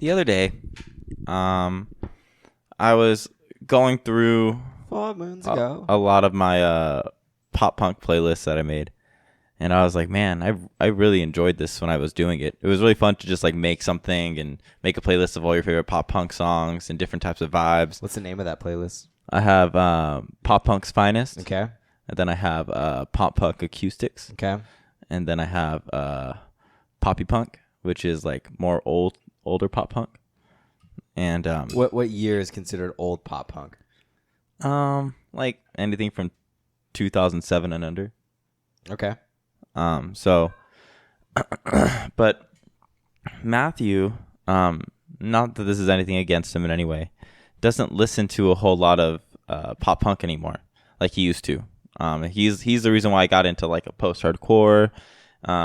The other day, I was going through 4 moons ago. a lot of my pop punk playlists that I made, and I was like, man, I really enjoyed this when I was doing it. It was really fun to just like make something and make a playlist of all your favorite pop punk songs and different types of vibes. What's the name of that playlist? I have Pop Punk's Finest. Okay. And then I have Pop Punk Acoustics. Okay. And then I have Poppy Punk, which is like more older pop punk. And What year is considered old pop punk? like anything from 2007 and under. Okay. So but Matthew, not that this is anything against him in any way, doesn't listen to a whole lot of pop punk anymore like he used to. He's the reason why I got into like a post-hardcore.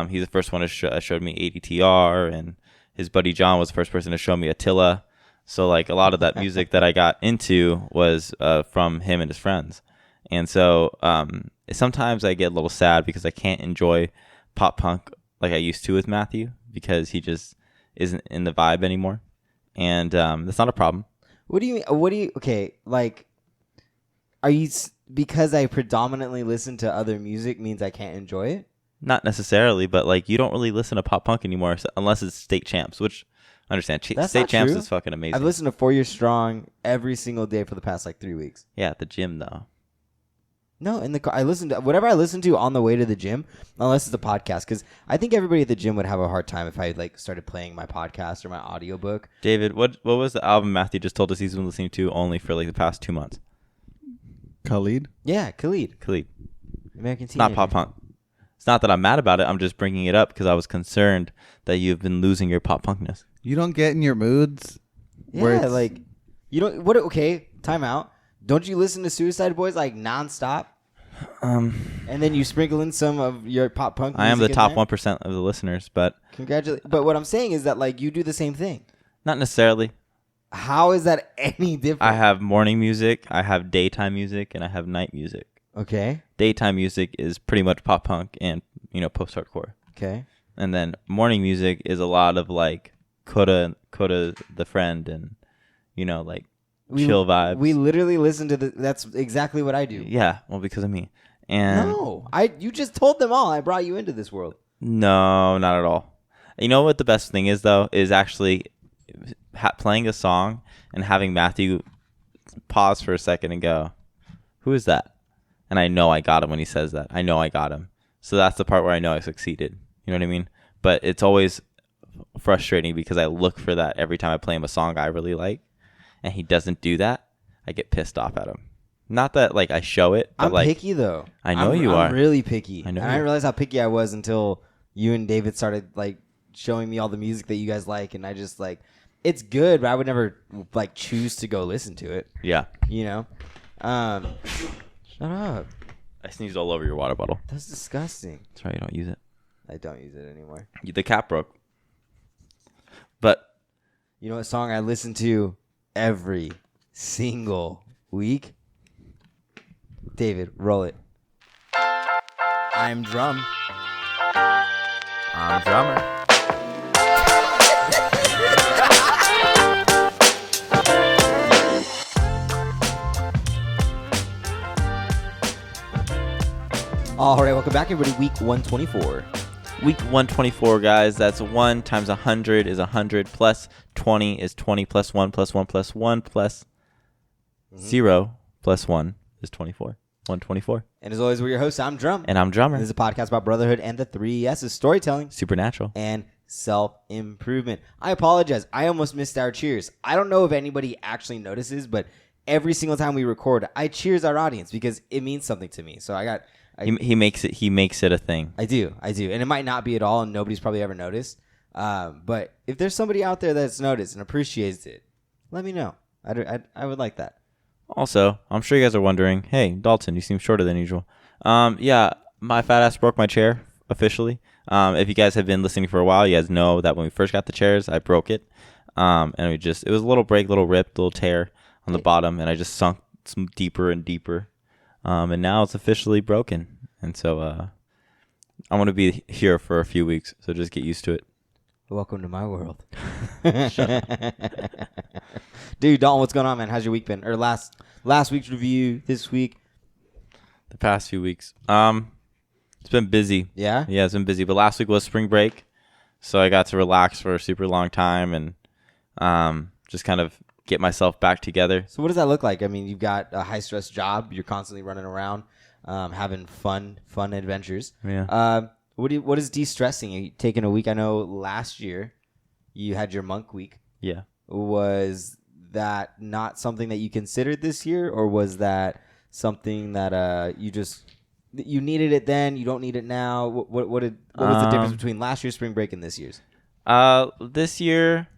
He's the first one to showed me ADTR, and his buddy John was the first person to show me Attila. So like a lot of that music that I got into was from him and his friends. And so sometimes I get a little sad because I can't enjoy pop punk like I used to with Matthew because he just isn't in the vibe anymore. And that's not a problem. What do you mean? Okay, like, are you, because I predominantly listen to other music means I can't enjoy it? Not necessarily, but like you don't really listen to pop punk anymore unless it's State Champs, which I understand. That's State not Champs true. is fucking amazing. I've listened to 4 Years Strong every single day for the past like 3 weeks. Yeah, at the gym though. No, in the car. I listen to whatever I listen to on the way to the gym, unless it's a podcast, because I think everybody at the gym would have a hard time if I like started playing my podcast or my audiobook. David, what was the album Matthew just told us he's been listening to only for like the past 2 months? Khalid? Yeah, Khalid. American Teenager. Not pop punk. It's not that I'm mad about it. I'm just bringing it up because I was concerned that you've been losing your pop punkness. You don't get in your moods? Yeah, like, you don't, what, okay, time out. Don't you listen to Suicide Boys like nonstop? And then you sprinkle in some of your pop punk music. I am the in top there? 1% of the listeners, but Congratulations. But what I'm saying is that like you do the same thing. not necessarily. How is that any different? I have morning music, I have daytime music, and I have night music. Okay. Daytime music is pretty much pop punk and, post-hardcore. Okay. And then morning music is a lot of like Coda the Friend and, like chill vibes. We literally listen to that's exactly what I do. Yeah, well, because of me. And No, you just told them all. I brought you into this world. no, not at all. You know what the best thing is though is actually playing a song and having Matthew pause for a second and go, "Who is that?" And I know I got him when he says that. I know I got him. So that's the part where I know I succeeded. You know what I mean? But it's always frustrating because I look for that every time I play him a song I really like, and he doesn't do that. I get pissed off at him. Not that like I show it, but I'm like picky though. I know you are. I'm really picky. I know And you I didn't are. realize how picky I was until you and David started like showing me all the music that you guys like, and I just like, it's good, but I would never like choose to go listen to it. Yeah. You know? Shut up. I sneezed all over your water bottle. That's disgusting. That's right. You don't use it. I don't use it anymore. The cap broke. But You know what song I listen to every single week? David, roll it. I'm Drum. I'm drummer. All right, welcome back, everybody. Week 124. Week 124, guys. That's 1 times 100 is 100 plus 20 is 20 plus 1 plus 1 plus 1 plus 0 plus 1 is 24. 124. And as always, we're your hosts. I'm Drum. And I'm drummer. This is a podcast about brotherhood and the 3 S's: storytelling Supernatural. and self-improvement. I apologize. I almost missed our cheers. I don't know if anybody actually notices, but every single time we record, I cheers our audience because it means something to me. So He makes it a thing. I do. And it might not be at all, and nobody's probably ever noticed. But if there's somebody out there that's noticed and appreciates it, let me know. I would like that. Also, I'm sure you guys are wondering, hey, Dalton, you seem shorter than usual. Yeah, my fat ass broke my chair officially. If you guys have been listening for a while, you guys know that when we first got the chairs, I broke it. And it was a little break, little rip, little tear on the bottom, and I just sunk some deeper and deeper. And now it's officially broken. And so I'm going to be here for a few weeks, so just get used to it. Welcome to my world. Dude, Dalton, what's going on, man? How's your week been? Or last week's review, this week? The past few weeks. It's been busy. Yeah? Yeah, it's been busy. But last week was spring break, so I got to relax for a super long time and just kind of get myself back together. So what does that look like? I mean, you've got a high-stress job. You're constantly running around, having fun adventures. Yeah. What is de-stressing? Are you taking a week? I know last year you had your monk week. Yeah. Was that not something that you considered this year, or was that something that you needed it then, you don't need it now? What was the difference between last year's spring break and this year's? This year,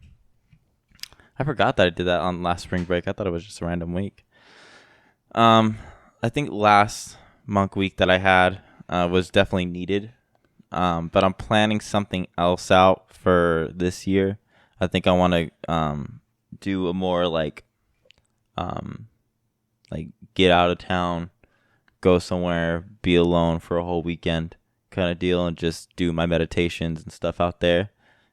I forgot that I did that on last spring break. I thought it was just a random week. I think last monk week that I had was definitely needed. But I'm planning something else out for this year. I think I want to do a more like get out of town, go somewhere, be alone for a whole weekend kind of deal, and just do my meditations and stuff out there,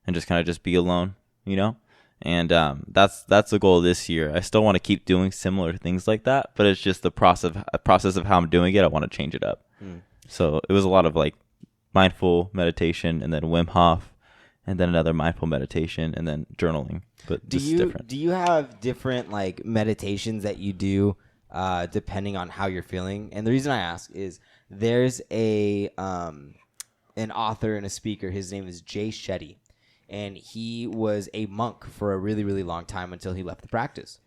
and just kind of just be alone, you know. And that's the goal this year. I still want to keep doing similar things like that, but it's just the process of how I'm doing it. I want to change it up. So it was a lot of like mindful meditation, and then Wim Hof, and then another mindful meditation, and then journaling. But this is different. Do you have different like meditations that you do depending on how you're feeling? And the reason I ask is there's an author and a speaker. His name is Jay Shetty, and he was a monk for a really, really long time until he left the practice.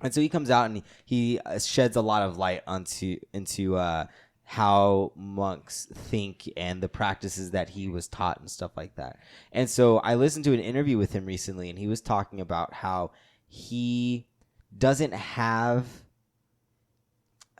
And so he comes out and he sheds a lot of light into how monks think and the practices that he was taught and stuff like that. And so I listened to an interview with him recently, and he was talking about how he doesn't have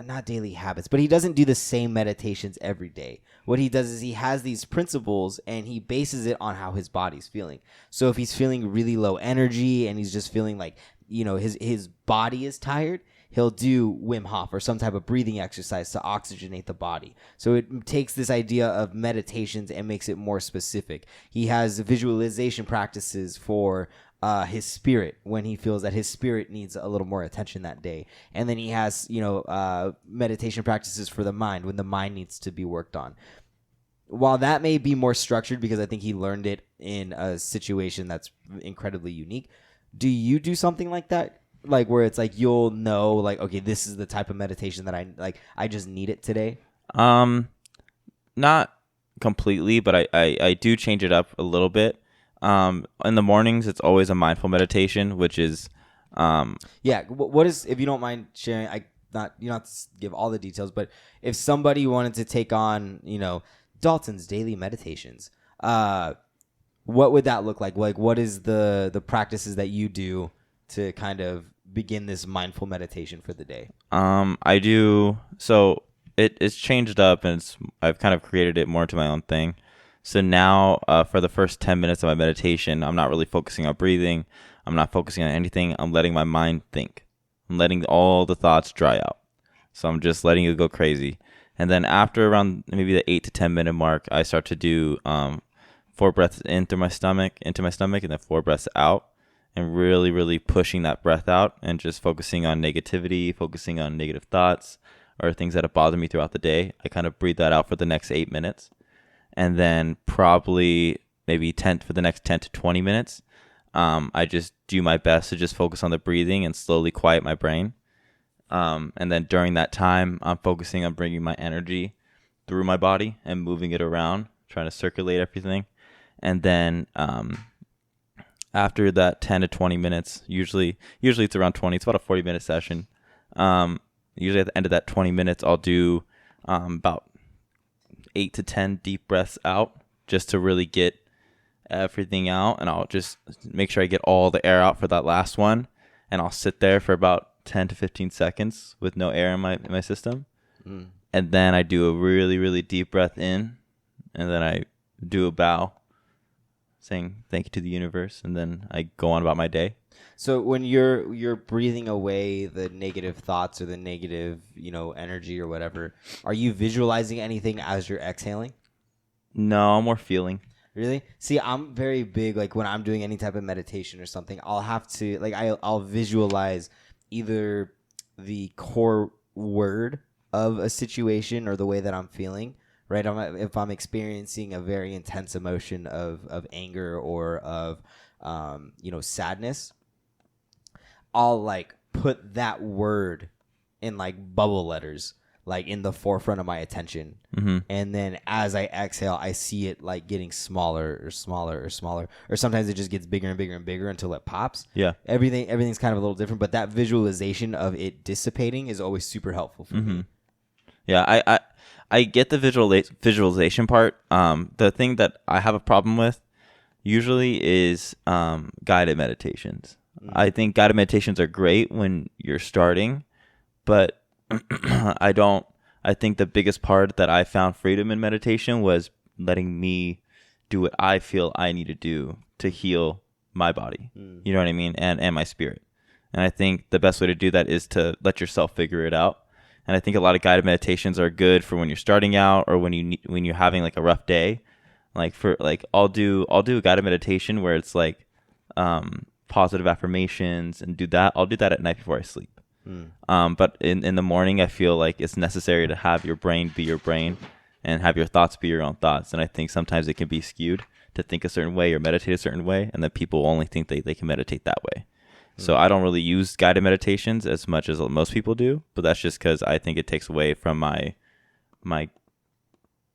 not daily habits, but he doesn't do the same meditations every day. What he does is he has these principles and he bases it on how his body's feeling. So if he's feeling really low energy and he's just feeling like, his body is tired, he'll do Wim Hof or some type of breathing exercise to oxygenate the body. So it takes this idea of meditations and makes it more specific. He has visualization practices for his spirit when he feels that his spirit needs a little more attention that day. And then he has, meditation practices for the mind when the mind needs to be worked on. While that may be more structured because I think he learned it in a situation that's incredibly unique, do you do something like that? Like where it's like you'll know like, okay, this is the type of meditation that I just need it today? Not completely, but I do change it up a little bit. In the mornings it's always a mindful meditation, which is what is, if you don't mind sharing, you don't have to give all the details, but if somebody wanted to take on, Dalton's daily meditations, what would that look like? Like what is the practices that you do to kind of begin this mindful meditation for the day? I do. So it's changed up, and I've kind of created it more to my own thing. So now for the first 10 minutes of my meditation, I'm not really focusing on breathing. I'm not focusing on anything. I'm letting my mind think. I'm letting all the thoughts dry out. So I'm just letting it go crazy. And then after around maybe the 8 to 10 minute mark, I start to do 4 breaths into my stomach, and then 4 breaths out. And really, really pushing that breath out and just focusing on negativity, focusing on negative thoughts or things that have bothered me throughout the day. I kind of breathe that out for the next 8 minutes. And then probably maybe for the next 10 to 20 minutes, I just do my best to just focus on the breathing and slowly quiet my brain. And then during that time, I'm focusing on bringing my energy through my body and moving it around, trying to circulate everything. And then after that 10 to 20 minutes, usually it's around 20. It's about a 40-minute session. Usually at the end of that 20 minutes, I'll do about 8 to 10 deep breaths out just to really get everything out. And I'll just make sure I get all the air out for that last one. And I'll sit there for about 10 to 15 seconds with no air in my system. And then I do a really, really deep breath in. And then I do a bow, saying thank you to the universe, and then I go on about my day. So when you're breathing away the negative thoughts or the negative, energy or whatever, are you visualizing anything as you're exhaling? No, I'm more feeling. Really? See, I'm very big. Like when I'm doing any type of meditation or something, I'll have to like I'll visualize either the core word of a situation or the way that I'm feeling. Right? If I'm experiencing a very intense emotion of anger or of sadness, I'll like put that word in like bubble letters, like in the forefront of my attention. Mm-hmm. And then as I exhale, I see it like getting smaller or smaller or smaller, or sometimes it just gets bigger and bigger and bigger until it pops. Yeah. Everything's kind of a little different, but that visualization of it dissipating is always super helpful for me. Yeah, I get the visualization part. The thing that I have a problem with usually is guided meditations. I think guided meditations are great when you're starting, but I think the biggest part that I found freedom in meditation was letting me do what I feel I need to do to heal my body. You know what I mean? And my spirit. And I think the best way to do that is to let yourself figure it out. And I think a lot of guided meditations are good for when you're starting out or when you're having like a rough day. I'll do a guided meditation where it's like positive affirmations and do that. I'll do that at night before I sleep. But in the morning, I feel like it's necessary to have your brain be your brain and have your thoughts be your own thoughts. And I think sometimes it can be skewed to think a certain way or meditate a certain way, and that people only think they can meditate that way. So I don't really use guided meditations as much as most people do, but that's just because I think it takes away from my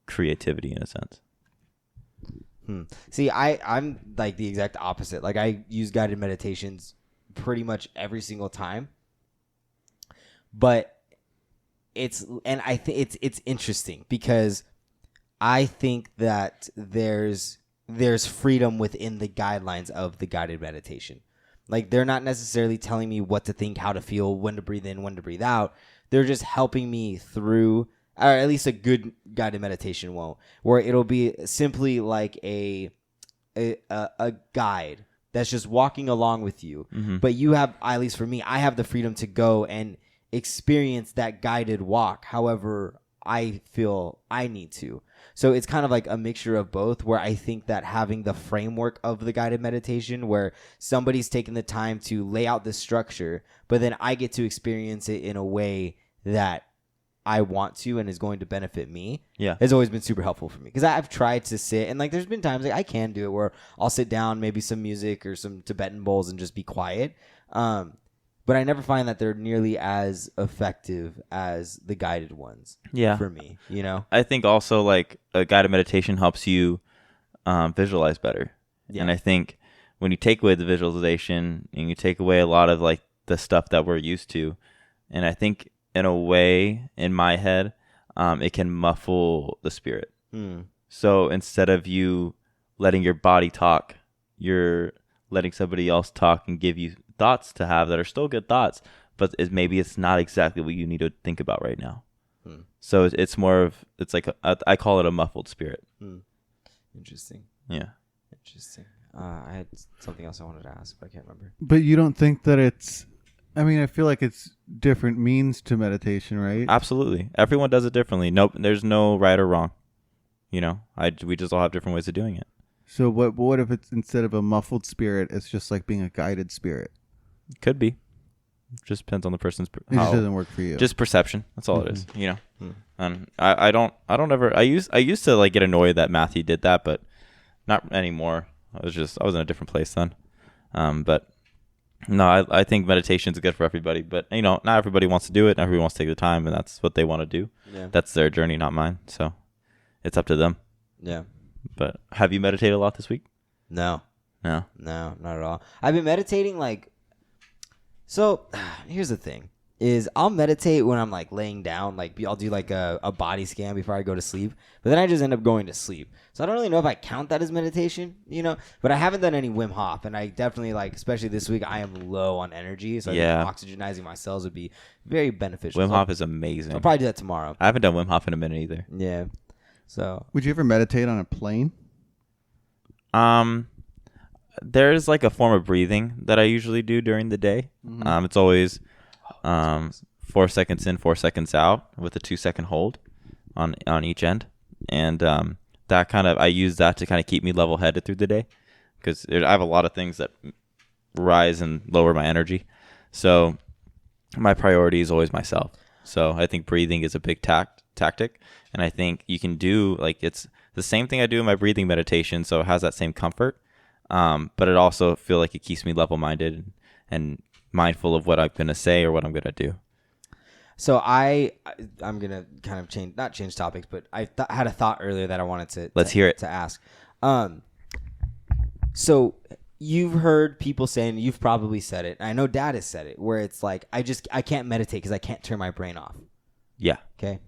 creativity in a sense. See, I'm like the exact opposite. Like I use guided meditations pretty much every single time. But it's interesting because I think that there's freedom within the guidelines of the guided meditation. Like they're not necessarily telling me what to think, how to feel, when to breathe in, when to breathe out. They're just helping me through, or at least a good guided meditation won't, where it'll be simply like a guide that's just walking along with you. But you have, at least for me, I have the freedom to go and experience that guided walk however I feel I need to. So it's kind of like a mixture of both, where I think that having the framework of the guided meditation where somebody's taken the time to lay out the structure, but then I get to experience it in a way that I want to and is going to benefit me, has always been super helpful for me. Because I've tried to sit and like there's been times like I can do it where I'll sit down, maybe some music or some Tibetan bowls and just be quiet. But I never find that they're nearly as effective as the guided ones. Yeah. For me, you know? I think also like a guided meditation helps you visualize better. Yeah. And I think when you take away the visualization and you take away a lot of like the stuff that we're used to, and I think in a way in my head, it can muffle the spirit. So instead of you letting your body talk, you're letting somebody else talk and give you thoughts to have that are still good thoughts, but maybe it's not exactly what you need to think about right now. So it's more of, it's like, I call it a muffled spirit. Interesting. Yeah. Interesting. I had something else I wanted to ask, but I can't remember. But you don't think that it's, I mean, I feel like it's different means to meditation, right? Absolutely. Everyone does it differently. Nope. There's no right or wrong. You know, we just all have different ways of doing it. So what if it's instead of a muffled spirit, it's just like being a guided spirit? Could be. Just depends on the person's. It just doesn't work for you. Just perception. That's all it is. You know. And I don't ever. I used to like get annoyed that Matthew did that, but not anymore. I was in a different place then. But no, I think meditation is good for everybody. But you know, not everybody wants to do it. Not everybody wants to take the time, and that's what they want to do. Yeah. That's their journey, not mine. So it's up to them. Yeah. But have you meditated a lot this week? No, not at all. I've been meditating like. So here's the thing is I'll meditate when I'm like laying down, like I'll do like a body scan before I go to sleep, but then I just end up going to sleep. So I don't really know if I count that as meditation, you know, but I haven't done any Wim Hof, and I definitely like, especially this week, I am low on energy. So I think oxygenizing my cells would be very beneficial. Wim Hof is amazing. I'll probably do that tomorrow. I haven't done Wim Hof in a minute either. Yeah. So would you ever meditate on a plane? There's like a form of breathing that I usually do during the day. It's always 4 seconds in, 4 seconds out with a 2-second hold on each end. And I use that to kind of keep me level headed through the day, because I have a lot of things that rise and lower my energy. So my priority is always myself. So I think breathing is a big tactic, and I think you can do, like, it's the same thing I do in my breathing meditation, so it has that same comfort, but it also feel like it keeps me level minded and mindful of what I'm gonna say or what I'm gonna do. So I'm gonna kind of not change topics, but I had a thought earlier that I wanted Let's hear it. to ask. So you've heard people saying, you've probably said it, I know Dad has said it, where it's like, I can't meditate because I can't turn my brain off. Yeah. Okay.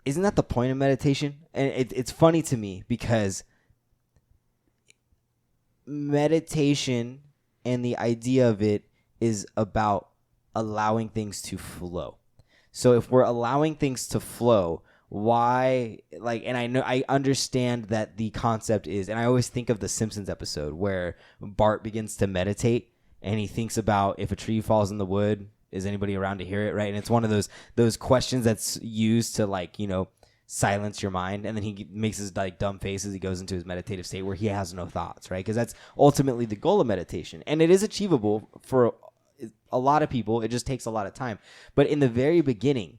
Isn't that the point of meditation? And it's funny to me because meditation and the idea of it is about allowing things to flow. So if we're allowing things to flow, why, like, and I understand that the concept is, and I always think of the Simpsons episode where Bart begins to meditate and he thinks about, if a tree falls in the wood, is anybody around to hear it, right? And it's one of those questions that's used to, like, silence your mind, and then he makes his like dumb faces. He goes into his meditative state where he has no thoughts, right? Because that's ultimately the goal of meditation, and it is achievable for a lot of people. It just takes a lot of time. But in the very beginning,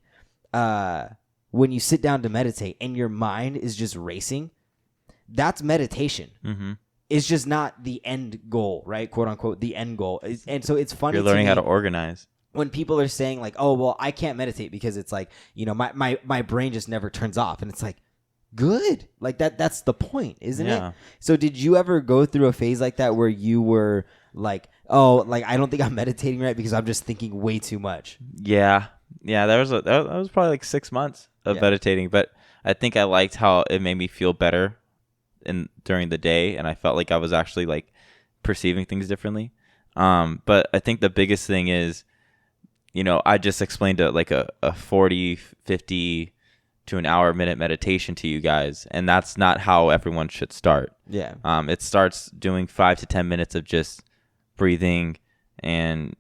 when you sit down to meditate and your mind is just racing, that's meditation. Mm-hmm. It's just not the end goal, right? Quote unquote, the end goal. And so it's funny. You're learning to me how to organize. When people are saying, like, oh, well, I can't meditate because it's like, my brain just never turns off. And it's like, good. Like that's the point, isn't it? So did you ever go through a phase like that where you were like, oh, like, I don't think I'm meditating right because I'm just thinking way too much? Yeah. That was probably like 6 months of meditating, but I think I liked how it made me feel better during the day, and I felt like I was actually like perceiving things differently. But I think the biggest thing is, I just explained like a 40, 50 to an hour minute meditation to you guys, and that's not how everyone should start. Yeah. It starts doing 5 to 10 minutes of just breathing and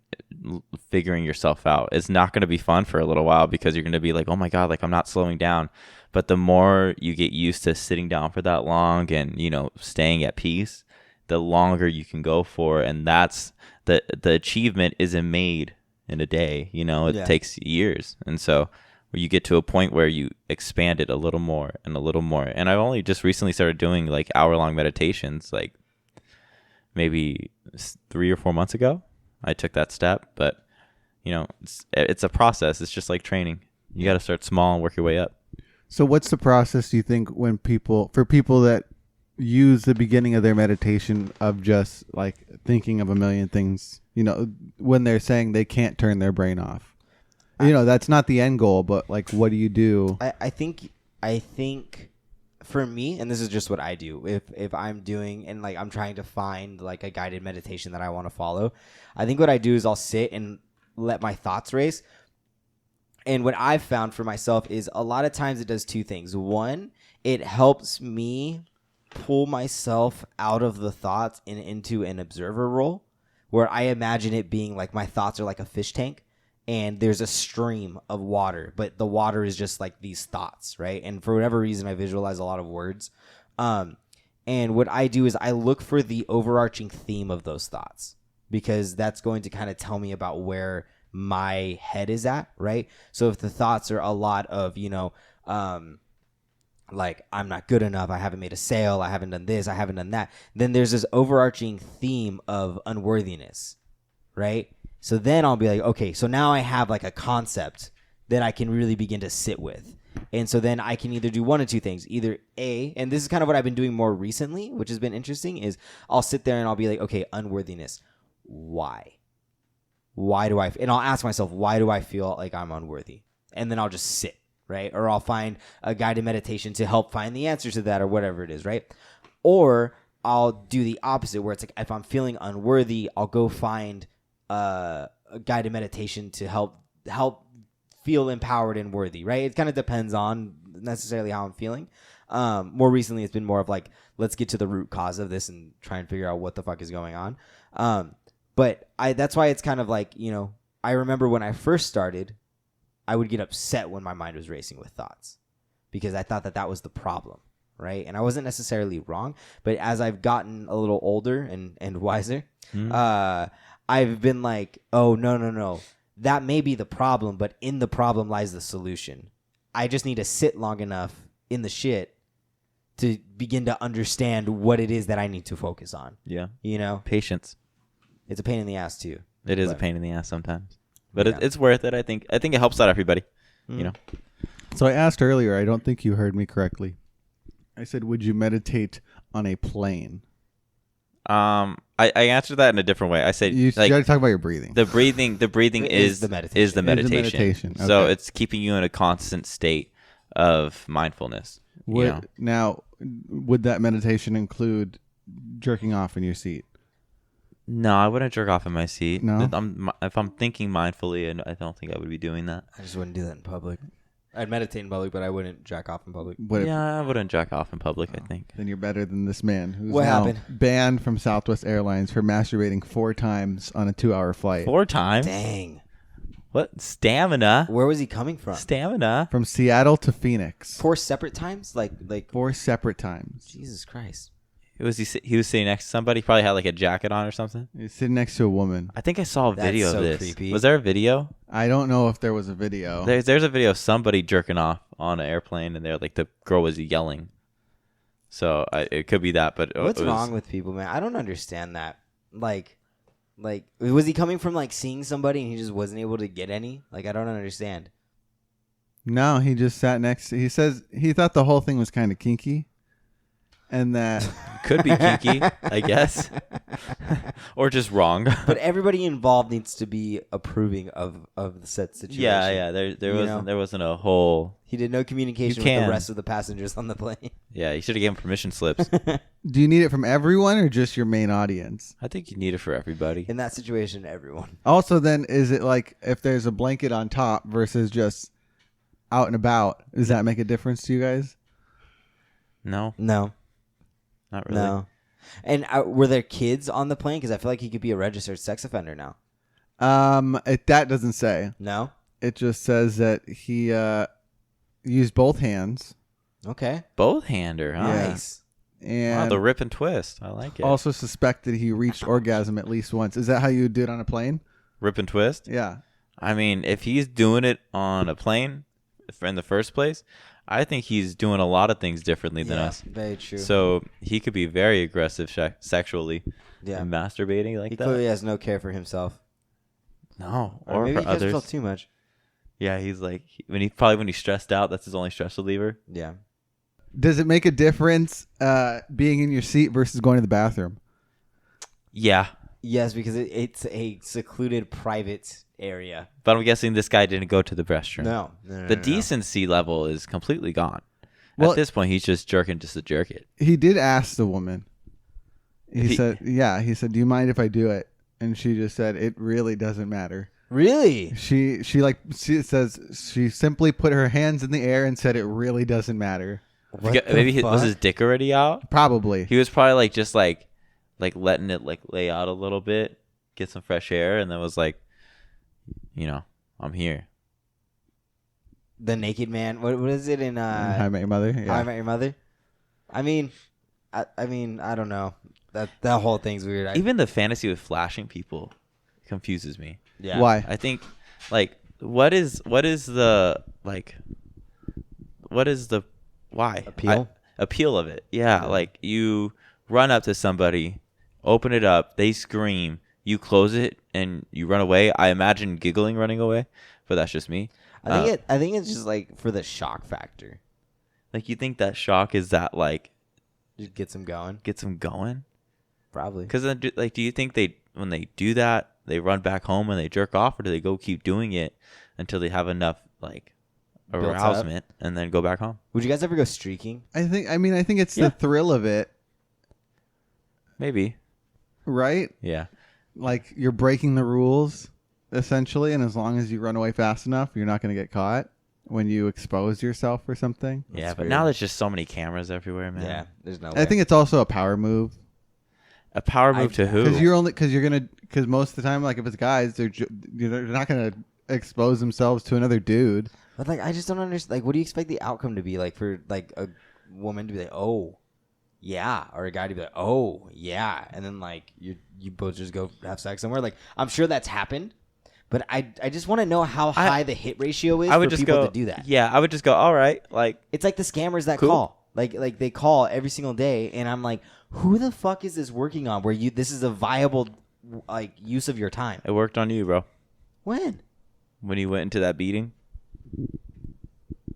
figuring yourself out. It's not going to be fun for a little while because you're going to be like, oh my God, like I'm not slowing down. But the more you get used to sitting down for that long and, staying at peace, the longer you can go for. And that's the achievement isn't made in a day, it takes years. And so you get to a point where you expand it a little more and a little more. And I've only just recently started doing like hour-long meditations, like maybe 3 or 4 months ago. I took that step, but it's a process. It's just like training. You got to start small and work your way up. So what's the process, do you think, for people that use the beginning of their meditation of just like thinking of a million things, when they're saying they can't turn their brain off? That's not the end goal, but like, what do you do? I think for me, and this is just what I do, if I'm doing, and like I'm trying to find like a guided meditation that I want to follow, I think what I do is I'll sit and let my thoughts race. And what I've found for myself is a lot of times it does two things. One, it helps me pull myself out of the thoughts and into an observer role, where I imagine it being like my thoughts are like a fish tank and there's a stream of water, but the water is just like these thoughts, right? And for whatever reason, I visualize a lot of words. And what I do is I look for the overarching theme of those thoughts, because that's going to kind of tell me about where my head is at, right? So if the thoughts are a lot of, like, I'm not good enough, I haven't made a sale, I haven't done this, I haven't done that, then there's this overarching theme of unworthiness, right? So then I'll be like, okay, so now I have like a concept that I can really begin to sit with. And so then I can either do one of two things. Either A, and this is kind of what I've been doing more recently, which has been interesting, is I'll sit there and I'll be like, okay, unworthiness. Why? And I'll ask myself, why do I feel like I'm unworthy? And then I'll just sit, right? Or I'll find a guided meditation to help find the answer to that, or whatever it is, right? Or I'll do the opposite, where it's like, if I'm feeling unworthy, I'll go find a guided meditation to help feel empowered and worthy, right? It kind of depends on necessarily how I'm feeling. More recently, it's been more of like, let's get to the root cause of this and try and figure out what the fuck is going on. But that's why it's kind of like, I remember when I first started, I would get upset when my mind was racing with thoughts. because I thought that that was the problem, right? And I wasn't necessarily wrong, but as I've gotten a little older and wiser, I've been like, oh, no. That may be the problem, but in the problem lies the solution. I just need to sit long enough in the shit to begin to understand what it is that I need to focus on. Yeah. You know, Patience. it's a pain in the ass too. It is a But- pain in the ass sometimes, but Yeah. it's worth it. I think it helps out everybody. You know. So I asked earlier, I don't think you heard me correctly. I said, would you meditate on a plane? I answered that in a different way. I said You like got to talk about your breathing. the breathing Is is the meditation. is the Is the meditation. meditation, So okay. it's keeping you in a constant state of mindfulness. Now, would that meditation include jerking off in your seat? No, I wouldn't jerk off in my seat. No? If I'm thinking mindfully, and I don't think I would be doing that. I just wouldn't do that in public. I'd meditate in public, but I wouldn't jack off in public. What if- Yeah, I wouldn't jack off in public. I think. then you're better than this man who's What now happened? banned from Southwest Airlines for masturbating 4 times on a 2-hour flight. 4 times. Dang. What stamina? Where was he coming from? Stamina. From Seattle to Phoenix. 4 separate times? Like 4 separate times. Jesus Christ. He was sitting next to somebody. Probably had like a jacket on or something. He's sitting next to a woman. I think I saw a That's video so of this. creepy. Was there a video? I don't know if there was a video. There's a video of somebody jerking off on an airplane, and they're like the girl was yelling. So it could be that, but What's it was, wrong with people, man? I don't understand that. Like was he coming from like seeing somebody and he just wasn't able to get any? Like I don't understand. No, he just sat next to. He says he thought the whole thing was kind of kinky, and that Could be kinky, I guess, or just wrong. But everybody involved needs to be approving of the said situation. Yeah. There wasn't a whole. He did no communication You with the can. rest of the passengers on the plane. Yeah, you should have given permission slips. do you need it from everyone or just your main audience? I think you need it for everybody. In that situation, everyone. Also, then is it like if there's a blanket on top versus just out and about? Does that make a difference to you guys? No, No. not really. No. And were there kids on the plane? Because I feel like he could be a registered sex offender now. That doesn't say. No? It just says that he used both hands Okay. Both hander, huh? Yeah. Nice. Wow, and the rip and twist. I like it. also suspected he reached orgasm at least once. Is that how you would do it on a plane? Rip and twist. Yeah. I mean, if he's doing it on a plane in the first place, I think he's doing a lot of things differently than us. Very true. So he could be very aggressive sexually yeah. and masturbating like He that. clearly has no care for himself. No, Or or maybe for he cares others. himself too much. Yeah, he's like when he's stressed out. That's his only stress reliever. Yeah. Does it make a difference being in your seat versus going to the bathroom? Yeah, Yes, because it's a secluded private area. but I'm guessing this guy didn't go to the restroom. No. The decency level is completely gone. Well- At this point, he's just jerking just to jerk it. He did ask the woman. He He- said, "Yeah." He said, "Do you mind if I do it?" And she just said, "It really doesn't matter." Really? She says she simply put her hands in the air and said, "It really doesn't matter." What Maybe the was fuck? his dick already out? Probably. He was probably like just like letting it like lay out a little bit, get some fresh air, and then was like, I'm here. The Naked Man. What is it in How I Met Your Mother. How I Yeah. Met Your Mother? I mean, I don't know. That whole thing's weird. Even the fantasy with flashing people confuses me. Yeah. Why? I think like what is the why Appeal? appeal of it? Yeah, like you run up to somebody, open it up, they scream, you close it, and you run away. I imagine giggling running away, but that's just me. I think it's just like for the shock factor. Like you think that shock is that like Just gets him going. gets them going? Probably. Because like, do you think when they do that, they run back home and they jerk off, or do they go keep doing it until they have enough like Built up. arousement and then go back home? Would you guys ever go streaking? I think it's Yeah. the thrill of it, Maybe. right? Yeah. Like you're breaking the rules essentially, and as long as you run away fast enough, you're not going to get caught when you expose yourself for something. Yeah, but weird. now there's just so many cameras everywhere, man. Yeah. There's no. I think it's also a power move A power move to who? because most of the time, like if it's guys, they're not going to expose themselves to another dude. But like, I just don't understand. Like, what do you expect the outcome to be? Like, for like a woman to be like, "Oh, yeah," or a guy to be like, "Oh, yeah," and then like you both just go have sex somewhere. Like, I'm sure that's happened, but I just want to know how high the hit ratio is I would for just people go to do that. Yeah, I would just go. All right, like It's like the scammers that Cool. call. Like they call every single day, and I'm like, who the fuck is this working on? Where this is a viable like use of your time? it worked on you, bro. When? When you went into that meeting,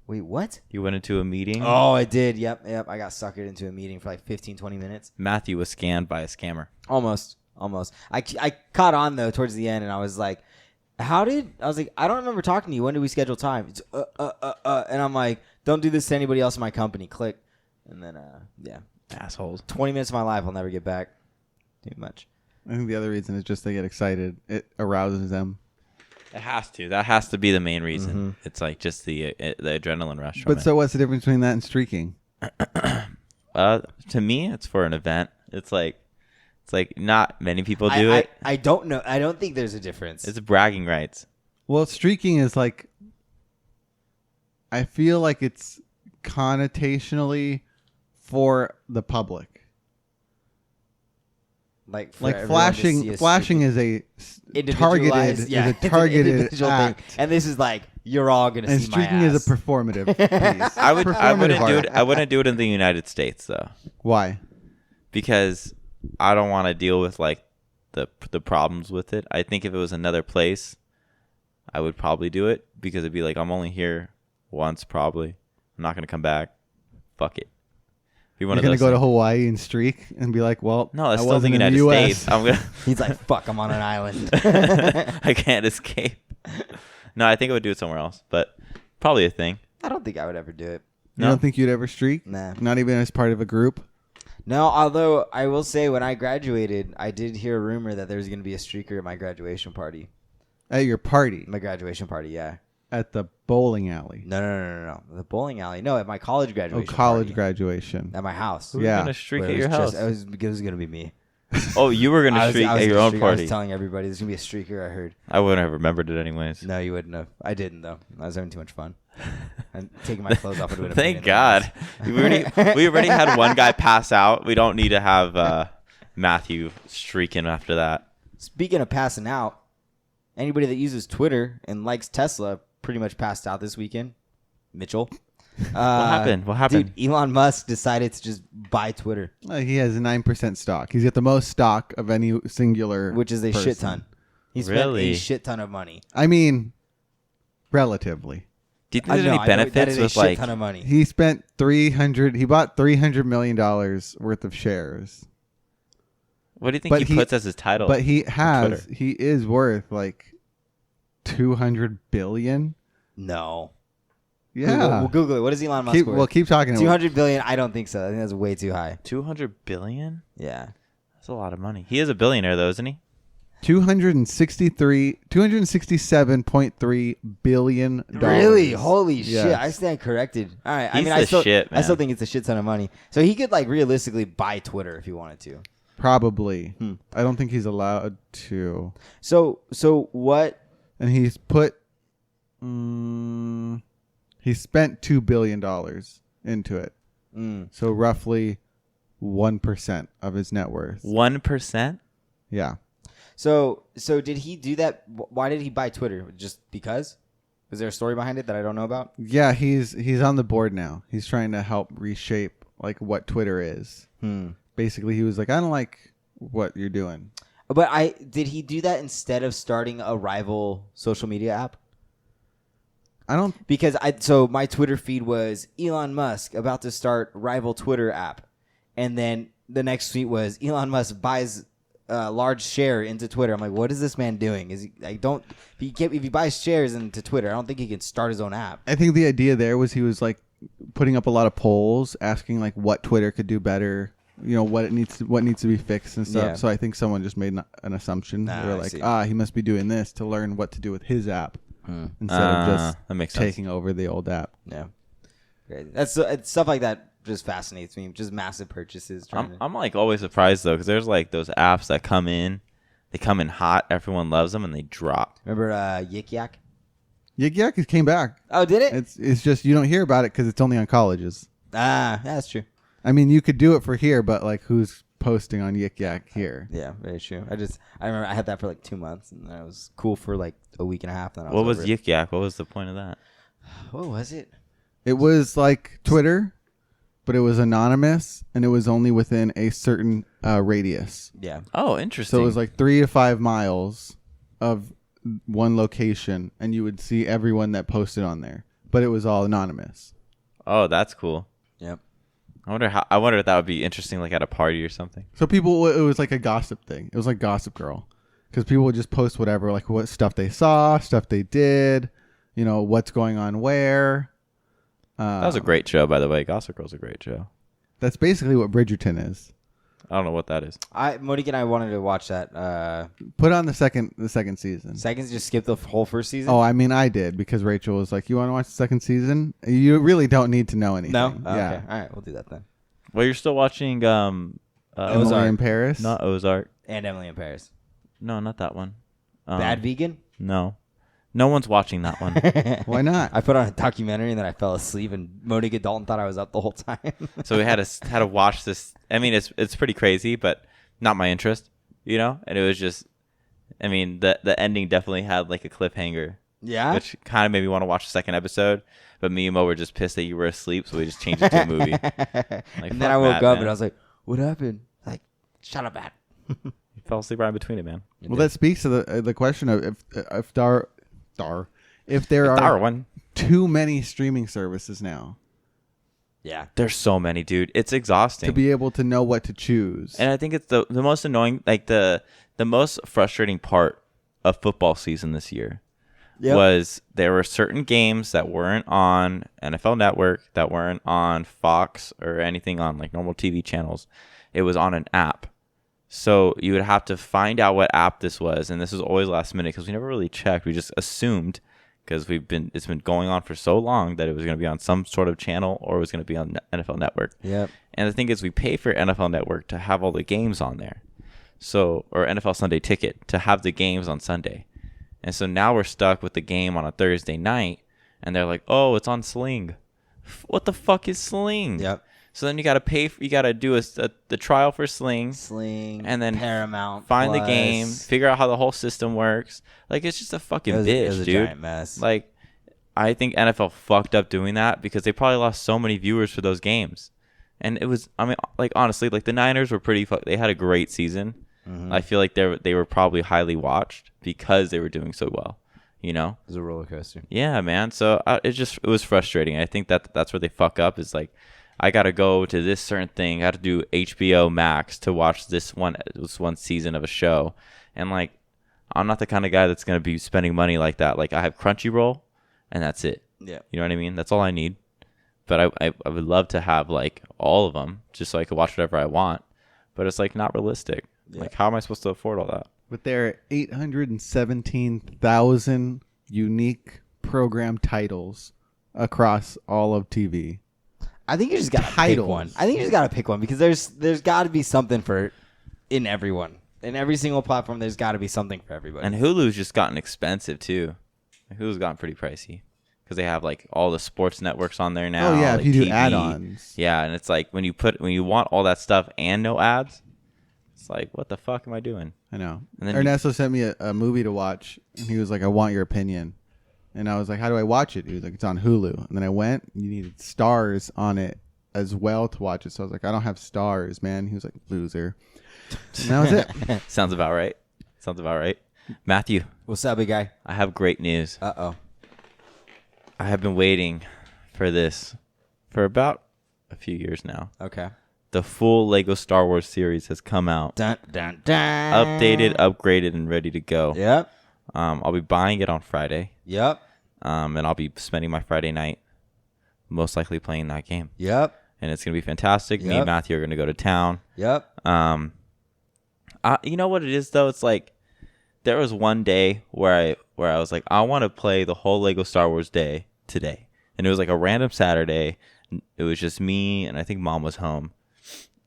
Wait, what? you went into a meeting. Oh, I did. Yep. I got suckered into a meeting for like 15, 20 minutes. Matthew was scanned by a scammer. Almost. I caught on though towards the end, and I was like, I was like, I don't remember talking to you. When did we schedule time? It's and I'm like, don't do this to anybody else in my company. Click, and then yeah, Assholes. 20 minutes of my life I'll never get back. Too much. I think the other reason is just they get excited. It arouses them. It has to. That has to be the main reason. Mm-hmm. It's like just the adrenaline rush. But so what's the difference between that and streaking? To me, it's for an event. It's like not many people do it. I don't know. I don't think there's a difference. It's bragging rights. Well, streaking is like, I feel like it's connotationally for the public. like Like everyone to see a flashing is a targeted individualized- yeah, is a it's an targeted individual thing. act, And this is like, you're all gonna and see my streaking is a ass. performative piece. I Performative wouldn't do art. it. I wouldn't do it in the United States though, Why? because I don't want to deal with like the problems with it. I think if it was another place, I would probably do it because it'd be like I'm only here once, probably. I'm not gonna come back. Fuck it. Be one You're of gonna those go to things. Hawaii and streak and be like, well, No, that's I still the wasn't in United the US. States. I'm gonna. He's like, fuck, I'm on an island. I can't escape. No, I think I would do it somewhere else, but probably a thing. I don't think I would ever do it. You No? don't think you'd ever streak? Nah. Not even as part of a group? No, although I will say when I graduated, I did hear a rumor that there was going to be a streaker at my graduation party. At your party? My graduation party, yeah. At the bowling alley? No. The bowling alley. No, at my college Oh, graduation college party. graduation. At my house. Who's Yeah. gonna streak Where at it your was house? It was going to be me. Oh, you were gonna streak at your gonna own streak. I party. was telling everybody there's going to be a streaker, I heard. I wouldn't have remembered it anyways. No, you wouldn't have. I didn't, though. I was having too much fun. And taking my clothes off would have been a pain Thank in the ass. God. We already had one guy pass out. We don't need to have Matthew streaking after that. Speaking of passing out, anybody that uses Twitter and likes Tesla pretty much passed out this weekend. Mitchell. What happened? What happened? Dude, Elon Musk decided to just buy Twitter, He has 9% stock. He's got the most stock of any singular which is a person. shit ton. He spent Really? a shit ton of money. I mean, relatively. Do you think there's know, any I know that benefits is a with shit like? ton of money. He spent he bought $300 million worth of shares. What do you think But he puts as his title? But he Twitter. is worth like 200 billion. No. Yeah. We'll Google it. What is Elon Musk worth? Keep talking. 200 billion? I don't think so. I think that's way too high. 200 billion? Yeah. That's a lot of money. He is a billionaire though, isn't he? 267.3 billion dollars. Really? Holy shit! Yes. I stand corrected. All right. I He's mean, the shit, I still man. think it's a shit ton of money. So he could like realistically buy Twitter if he wanted to. Probably. I don't think he's allowed to. So what? And he's put he spent $2 billion into it. So roughly 1% of his net worth. 1%? Yeah. So did he do that? Why did he buy Twitter? Just because? Is there a story behind it that I don't know about? Yeah, he's on the board now. He's trying to help reshape like what Twitter is. Basically, he was like, I don't like what you're doing. But did he do that instead of starting a rival social media app? I don't. Because so my Twitter feed was Elon Musk about to start rival Twitter app, and then the next tweet was Elon Musk buys a large share into Twitter. I'm like, what is this man doing? Is he if he buys shares into Twitter, I don't think he can start his own app. I think the idea there was he was like putting up a lot of polls, asking like what Twitter could do better. You know what needs to be fixed and stuff. Yeah. So I think someone just made an assumption. Nah, They're I like, see. he must be doing this to learn what to do with his app instead of just That makes sense. taking over the old app. Yeah, crazy. It's stuff like that just fascinates me. Just massive purchases. I'm like always surprised though, because there's like those apps that come in, they come in hot, everyone loves them, and they drop. Remember Yik Yak? Yik Yak it came back. Oh, did it? It's just you don't hear about it because it's only on colleges. That's true. I mean, you could do it for here, but like, who's posting on Yik Yak here? Yeah, very true. I remember I had that for like 2 months, and that was cool for like a week and a half. Then What was over it. Yik Yak? What was the point of that? What was it? It was like Twitter, but it was anonymous, and it was only within a certain radius. Yeah. Oh, interesting. So it was like 3 to 5 miles of one location, and you would see everyone that posted on there, but it was all anonymous. Oh, that's cool. Yep. I wonder if that would be interesting, like at a party or something. So people, it was like a gossip thing. It was like Gossip Girl, because people would just post whatever, like what stuff they saw, stuff they did, what's going on where. That was a great show, by the way. Gossip Girl's a great show. That's basically what Bridgerton is. I don't know what that is. Monique and I wanted to watch that. Put on the second season. Seconds, just skip the whole first season. Oh, I mean, I did because Rachel was like, "You want to watch the second season? You really don't need to know anything." No. Oh, yeah. Okay. All right. We'll do that then. Well, you're still watching Emily Ozark. in Paris. not Ozark. And Emily in Paris. No, not that one. Bad Vegan. No one's watching that one. Why not? I put on a documentary and then I fell asleep, and Monique and Dalton thought I was up the whole time. So we had to watch this. I mean, it's pretty crazy, but not my interest, And it was just, I mean, the ending definitely had like a cliffhanger, Yeah. which kind of made me want to watch the second episode. But me and Mo were just pissed that you were asleep, so we just changed it to a movie. And then I woke up and I was like, "What happened?" Like, shut up, Matt. You fell asleep right in between it, man. Well, that speaks to the question of if there are Darwin. too many streaming services now Yeah. There's so many, dude. It's exhausting. to be able to know what to choose. And I think it's the most annoying, like the most frustrating part of football season this year was there were certain games that weren't on NFL Network, that weren't on Fox or anything on like normal TV channels. It was on an app. So you would have to find out what app this was, and this was always last minute because we never really checked. We just assumed because it's been going on for so long that it was going to be on some sort of channel or it was going to be on NFL Network. Yep. And the thing is, we pay for NFL Network to have all the games on there. So, or NFL Sunday Ticket to have the games on Sunday. And so now we're stuck with the game on a Thursday night, and they're like, "Oh, it's on Sling." What the fuck is Sling? Yep. So then you got to pay. You got to do the trial for Sling, And then Paramount. find the Plus. game, figure out how the whole system works. Like it's just a fucking bitch, It was a dude. giant mess. Like, I think NFL fucked up doing that because they probably lost so many viewers for those games. And it was, I mean, like honestly, like the Niners were they had a great season. Mm-hmm. I feel like they were probably highly watched because they were doing so well. It was a roller coaster. Yeah, man. So it was frustrating. I think that's where they fuck up is like, I got to go to this certain thing. I got to do HBO Max to watch this one season of a show. And like, I'm not the kind of guy that's going to be spending money like that. Like I have Crunchyroll and that's it. Yeah. You know what I mean? That's all I need. But I would love to have like all of them just so I could watch whatever I want. But it's like not realistic. Yeah. Like how am I supposed to afford all that? With their 817,000 unique program titles across all of TV. I think you just gotta pick Titles. one. I think you just gotta pick one because there's got to be something in everyone. In every single platform, there's got to be something for everybody. And Hulu's just gotten expensive too. Hulu's gotten pretty pricey because they have like all the sports networks on there now. Oh yeah, like if you do TV. add-ons. Yeah, and it's like when you want all that stuff and no ads, it's like what the fuck am I doing? I know. And then Ernesto sent me a movie to watch, and he was like, "I want your opinion." And I was like, "How do I watch it?" He was like, "It's on Hulu." And then I went. You needed stars on it as well to watch it. So I was like, "I don't have stars, man." He was like, "Loser." And that was it. Sounds about right. Matthew, What's up, big guy? I have great news. Uh-oh. I have been waiting for this for about a few years now. Okay. The full Lego Star Wars series has come out. Dun, dun, dun. Updated, upgraded, and ready to go. Yep. I'll be buying it on Friday. Yep. And I'll be spending my Friday night most likely playing that game. Yep. And it's going to be fantastic. Me Yep. and Matthew are going to go to town. Yep. You know what it is, though? It's like there was one day where I was like, I want to play the whole Lego Star Wars day today. And it was like a random Saturday. It was just me, and I think Mom was home.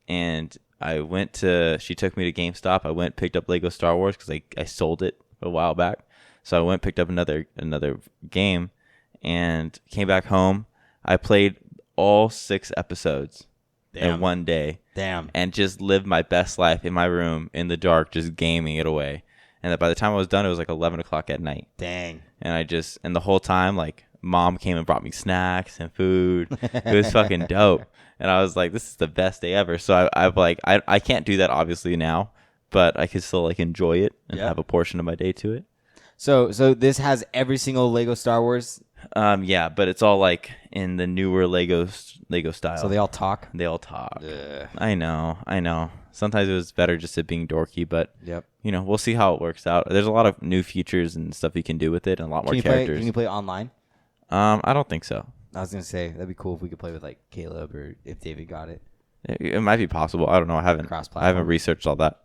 And she took me to GameStop. I went, picked up Lego Star Wars because I sold it a while back. So I went picked up another game, and came back home. I played all 6 episodes in one day. Damn. And just lived my best life in my room in the dark, just gaming it away. And that by the time I was done, it was like 11 o'clock at night. Dang. And and the whole time, like, mom came and brought me snacks and food. It was fucking dope. And I was like, this is the best day ever. So I can't do that obviously now, but I could still like enjoy it and have a portion of my day to it. So this has every single Lego Star Wars. Yeah, but it's all like in the newer Lego style. So they all talk. They all talk. Ugh. I know. Sometimes it was better just it being dorky, but Yep. we'll see how it works out. There's a lot of new features and stuff you can do with it, and a lot more characters. Can you play online? I don't think so. I was gonna say that'd be cool if we could play with like Caleb or if David got it. It might be possible. I don't know. I Cross-platform. haven't researched all that,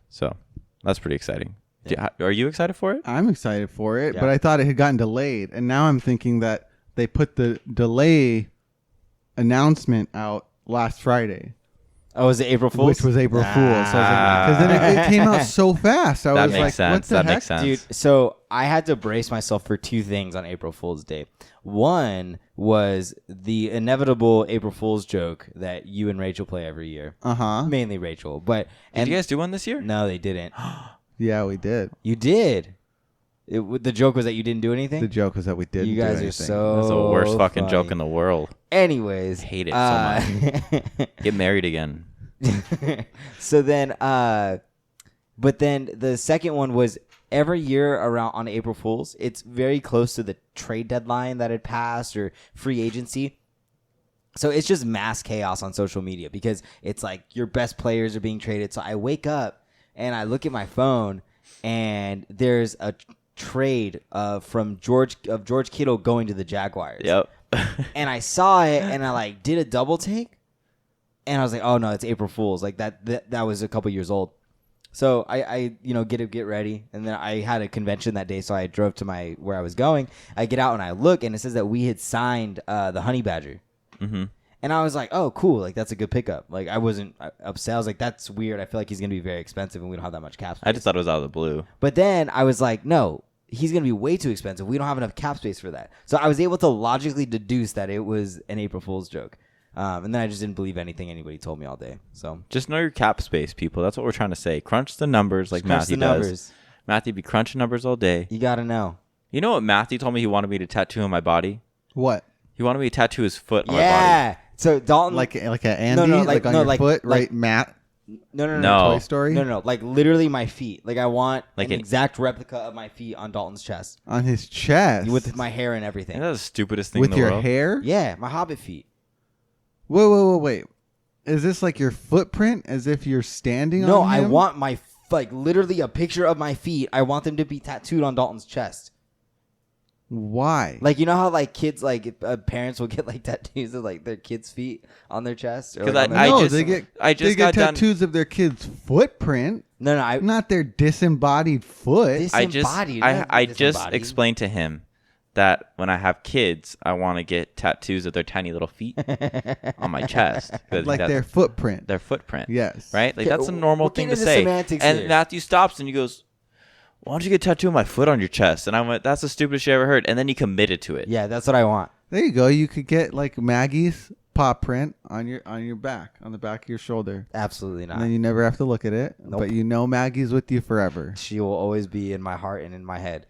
so that's pretty exciting. Yeah. Are you excited for it? I'm excited for it, Yeah. but I thought it had gotten delayed, and now I'm thinking that they put the delay announcement out last Friday, Oh, was it April Fool's? which was April Fool's. So because then it came out so fast. I That was makes like, sense. what the That heck? makes sense. Dude, so I had to brace myself for 2 things on April Fool's Day. One was the inevitable April Fool's joke that you and Rachel play every year. Mainly Rachel, but Did you guys do one this year? no, they didn't. Yeah, we did. You did. The joke was that you didn't do anything. The joke was that we didn't. You guys do are anything. so. That's the worst fucking funny. joke in the world. Anyways, Hate it so much. Get married again. So then, but then the second one was every year around on April Fool's. It's very close to the trade deadline that had passed or free agency. So it's just mass chaos on social media because it's like your best players are being traded. So I wake up and I look at my phone and there's a trade from George Kittle going to the Jaguars. Yep. And I saw it and I like did a double take. And I was like, oh no, it's April Fool's. Like that was a couple years old. So I get ready. And then I had a convention that day. So I drove to where I was going. I get out and I look and it says that we had signed the Honey Badger. Mm-hmm. And I was like, oh, cool. Like, that's a good pickup. Like, I wasn't upset. I was like, that's weird. I feel like he's going to be very expensive and we don't have that much cap space. I just thought it was out of the blue. But then I was like, no, he's going to be way too expensive. We don't have enough cap space for that. So I was able to logically deduce that it was an April Fool's joke. And then I just didn't believe anything anybody told me all day. So Just know your cap space, people. That's what we're trying to say. Crunch the numbers like crunch Matthew the does. numbers. Matthew be crunching numbers all day. You got to know. You know what Matthew told me he wanted me to tattoo on my body? What? He wanted me to tattoo his foot on my body. Yeah. So Dalton. Like an Andy? no, like on no, your like- foot? like- Right, Matt? No. No. Toy Story? No. Like, literally my feet. Like, I want Like an an- exact replica of my feet on Dalton's chest. On his chest? With my hair and everything. Isn't that the stupidest thing With in the your world? hair? Yeah, my Hobbit feet. Wait. Is this like your footprint as if you're standing No, on I him? want my literally a picture of my feet. I want them to be tattooed on Dalton's chest. Why? Like, you know how like kids parents will get like tattoos of like their kids' feet on their chest. Or, 'Cause like, on I their- just- they get I just they get got done- tattoos of their kid's footprint, no, I not their disembodied foot. Disembodied. I just explained to him that when I have kids, I want to get tattoos of their tiny little feet on my chest. 'Cause Like that's their footprint. their footprint. Yes. Right? Like Okay, that's a normal we're thing getting to into say. semantics And here. Matthew stops and he goes, "Why don't you get a tattoo of my foot on your chest?" And I went, "That's the stupidest shit I ever heard." And then he committed to it. Yeah, that's what I want. There you go. You could get like Maggie's paw print on your back, on the back of your shoulder. Absolutely And not. then you never have to look at it. Nope. But you know Maggie's with you forever. She will always be in my heart and in my head.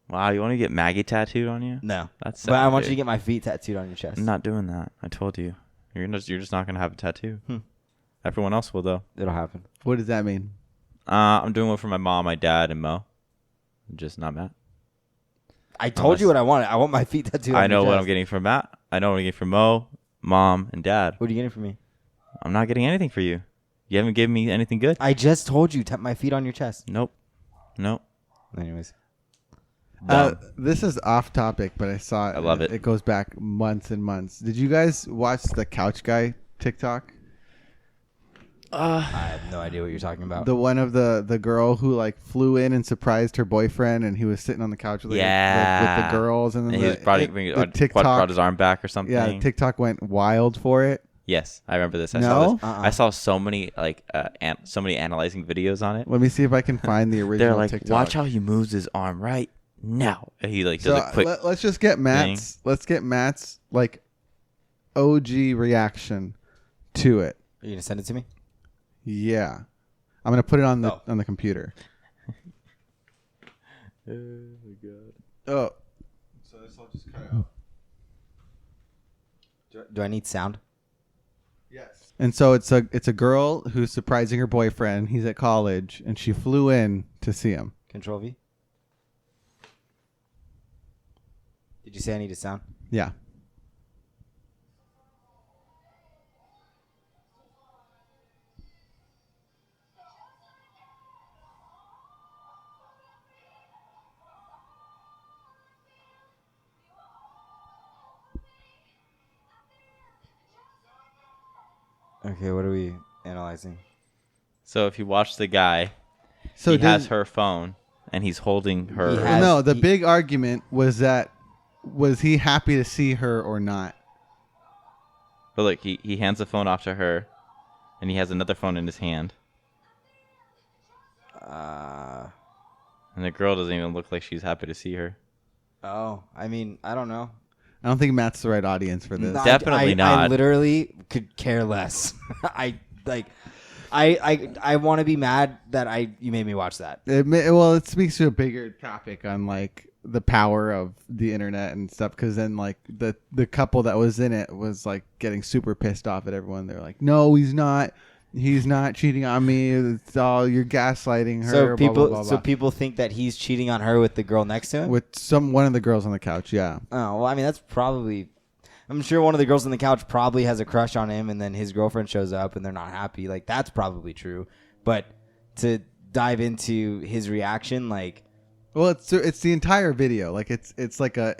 Wow, you want to get Maggie tattooed on you? No, That's but I sad, want you to dude. get my feet tattooed on your chest. I'm not doing that. I told you. You're just not gonna have a tattoo. Hmm. Everyone else will though. It'll happen. What does that mean? I'm doing one for my mom, my dad, and Mo. Just not Matt. I told you what I wanted. I want my feet tattooed. I on know your what chest. I'm getting for Matt. I know what I'm getting for Mo, Mom, and Dad. What are you getting for me? I'm not getting anything for you. You haven't given me anything good. I just told you, tap my feet on your chest. Nope. Anyways. This is off topic, but I saw it. I love it. It goes back months and months. Did you guys watch the Couch Guy TikTok? I have no idea what you're talking about. The one of the girl who like flew in and surprised her boyfriend, and he was sitting on the couch with, with the girls, and then And he was the TikTok brought his arm back or something. Yeah, TikTok went wild for it. Yes, I remember this. I No? saw this. Uh-uh. I saw so many so many analyzing videos on it. Let me see if I can find the original They're like, TikTok. watch how he moves his arm right, no. And he like does a quick. Let's just get Matt's. Let's get Matt's like OG reaction to it. Are you gonna send it to me? Yeah, I'm gonna put it on the computer. Oh my god. Oh, so this I'll just cut out. Do I need sound? Yes. And so it's a girl who's surprising her boyfriend. He's at college, and she flew in to see him. Control V. Did you say I need a sound? Yeah. Okay, what are we analyzing? So if you watch the guy, So he has her phone and he's holding her. He has- no, the big argument was he happy to see her or not? But look, he hands the phone off to her, and he has another phone in his hand, and the girl doesn't even look like she's happy to see her. Oh, I mean, I don't know. I don't think Matt's the right audience for this. No, Definitely I not. literally could care less. I want to be mad that you made me watch that. It speaks to a bigger topic on like the power of the internet and stuff. Because then like the couple that was in it was like getting super pissed off at everyone. They're like, "No, he's not. He's not cheating on me. It's all you're gaslighting her." So people, blah, blah, blah, so blah. people think that he's cheating on her with the girl next to him. With one of the girls on the couch. Yeah. Oh well, I mean that's probably. I'm sure one of the girls on the couch probably has a crush on him, and then his girlfriend shows up, and they're not happy. Like that's probably true. But to dive into his reaction, like, Well, it's the entire video. Like it's like a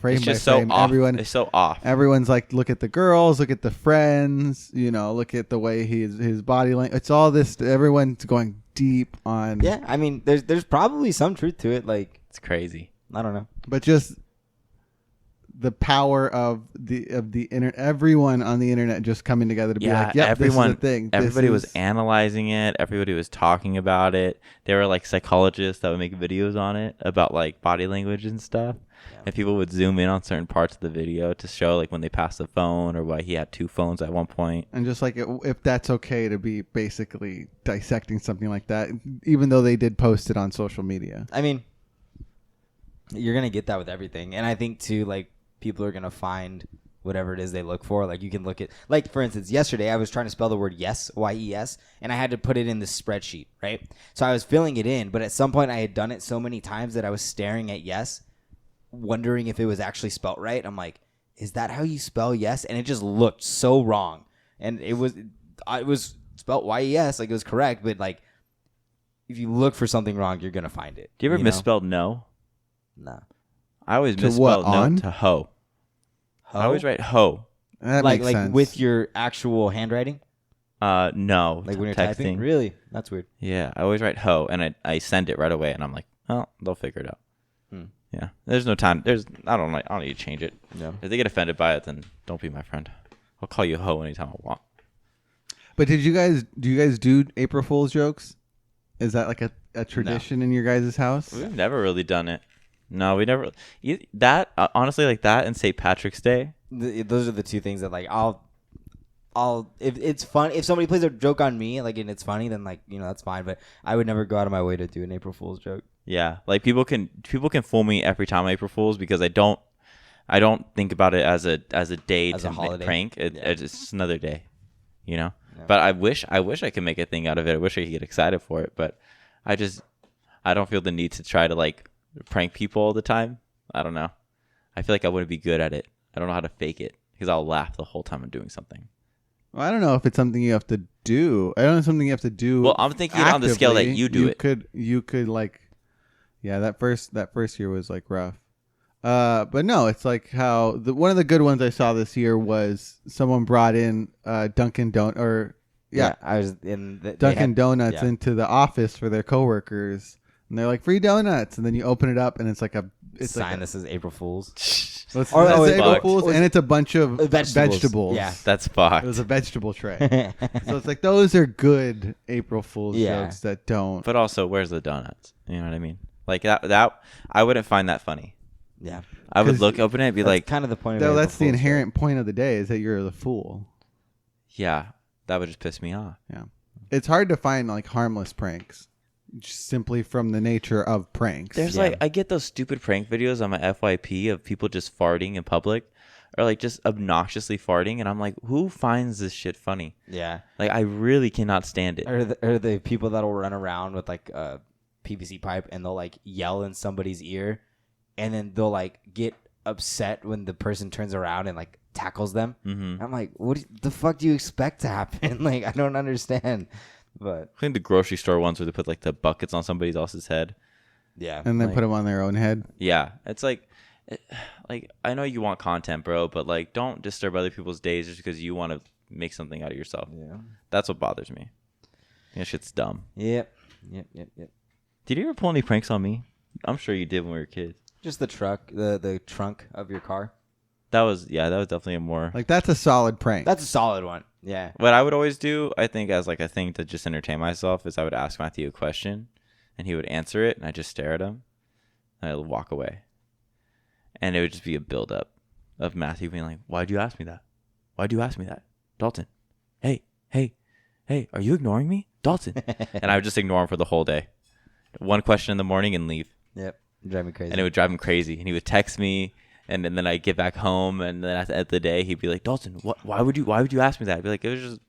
frame It's by just so frame. off. It's so off. Everyone's like, look at the girls, look at the friends, look at the way his body language. It's all this. Everyone's going deep on. yeah, I mean, there's probably some truth to it. Like, It's crazy. I don't know. But just the power of the internet. Everyone on the internet just coming together to be like, "Yep, everyone, this is the thing." everybody was analyzing it. Everybody was talking about it. There were like psychologists that would make videos on it about like body language and stuff. Yeah. And people would zoom in on certain parts of the video to show like when they passed the phone or why he had two phones at one point. And just like if that's okay to be basically dissecting something like that, even though they did post it on social media. I mean, you're gonna get that with everything, and I think too, like, people are gonna find whatever it is they look for. Like, you can look at, like, for instance, yesterday I was trying to spell the word yes, Y-E-S, and I had to put it in the spreadsheet, right? So I was filling it in, but at some point I had done it so many times that I was staring at yes, wondering if it was actually spelt right. I'm like, is that how you spell yes? And it just looked so wrong, and it was spelt Y-E-S, like it was correct, but like if you look for something wrong, you're gonna find it. Do you ever know? misspell no? No. I always To what, misspell no on? to hoe. Ho? I always write hoe. That like makes sense. with your actual handwriting, No. like when you're texting. typing. Really, that's weird. Yeah, I always write hoe, and I send it right away, and I'm like, oh, they'll figure it out. Yeah, there's no time. I don't need to change it. No. If they get offended by it, then don't be my friend. I'll call you hoe anytime I want. But do you guys do April Fool's jokes? Is that like a tradition in your guys' house? We've never really done it. No, we never. That honestly, like that and St. Patrick's Day. Those are the two things that like I'll if it's fun, if somebody plays a joke on me, like, and it's funny, then like, that's fine. But I would never go out of my way to do an April Fool's joke. Yeah, like people can fool me every time April Fool's because I don't think about it as a day As to a holiday. prank. Yeah. It's just another day, Yeah. But I wish I could make a thing out of it. I wish I could get excited for it, but I don't feel the need to try to like prank people all the time. I don't know. I feel like I wouldn't be good at it. I don't know how to fake it because I'll laugh the whole time I'm doing something. Well, I don't know if it's something you have to do. I don't know if it's something you have to do. Well, I'm thinking on the scale that actively. you do it. You could like, yeah. That first year was like rough. But no, it's like how one of the good ones I saw this year was someone brought in Dunkin' Donuts I was in Dunkin' Donuts into the office for their coworkers, and they're like free donuts, and then you open it up and it's like sign this is April Fool's. Well, it's, Or- that's or- April fucked. Fool's, and it's a bunch of Vegetables. vegetables. Yeah. That's It fucked. was a vegetable tray. So it's like those are good April Fool's Yeah. jokes that don't. But also, where's the donuts? You know what I mean? Like that I wouldn't find that funny. Yeah. I would 'Cause open it and be That's like, kind of the point of No, April that's the Fool's, right? inherent point of the day is that you're the fool. yeah, that would just piss me off. Yeah. It's hard to find like harmless pranks just simply from the nature of pranks. There's Yeah. like, I get those stupid prank videos on my FYP of people just farting in public or like just obnoxiously farting. And I'm like, who finds this shit funny? Yeah. Like, I really cannot stand it. Or the people that'll run around with like a PVC pipe and they'll like yell in somebody's ear, and then they'll like get upset when the person turns around and like tackles them. Mm-hmm. I'm like, the fuck do you expect to happen? Like, I don't understand. But I think the grocery store ones where they put like the buckets on somebody else's head. yeah, And then like- put them on their own head. Yeah, it's like I know you want content, bro, but like don't disturb other people's days just because you want to make something out of yourself. yeah, That's what bothers me. That shit's dumb. yep. Did you ever pull any pranks on me? I'm sure you did when we were kids. Just the the trunk of your car. That was definitely a more. Like that's a solid prank. That's a solid one. Yeah. What I would always do, I think, as like a thing to just entertain myself, is I would ask Matthew a question, and he would answer it, and I just stare at him, and I'd walk away, and it would just be a build-up of Matthew being like, "Why'd you ask me that? Why'd you ask me that, Dalton? Hey, are you ignoring me, Dalton?" And I would just ignore him for the whole day. One question in the morning and leave, Yep. Drive me crazy. and it would drive him crazy. And he would text me. And then I'd get back home, and then at the end of the day, he'd be like, "Dalton, why would you ask me that?" I'd be like, "It was just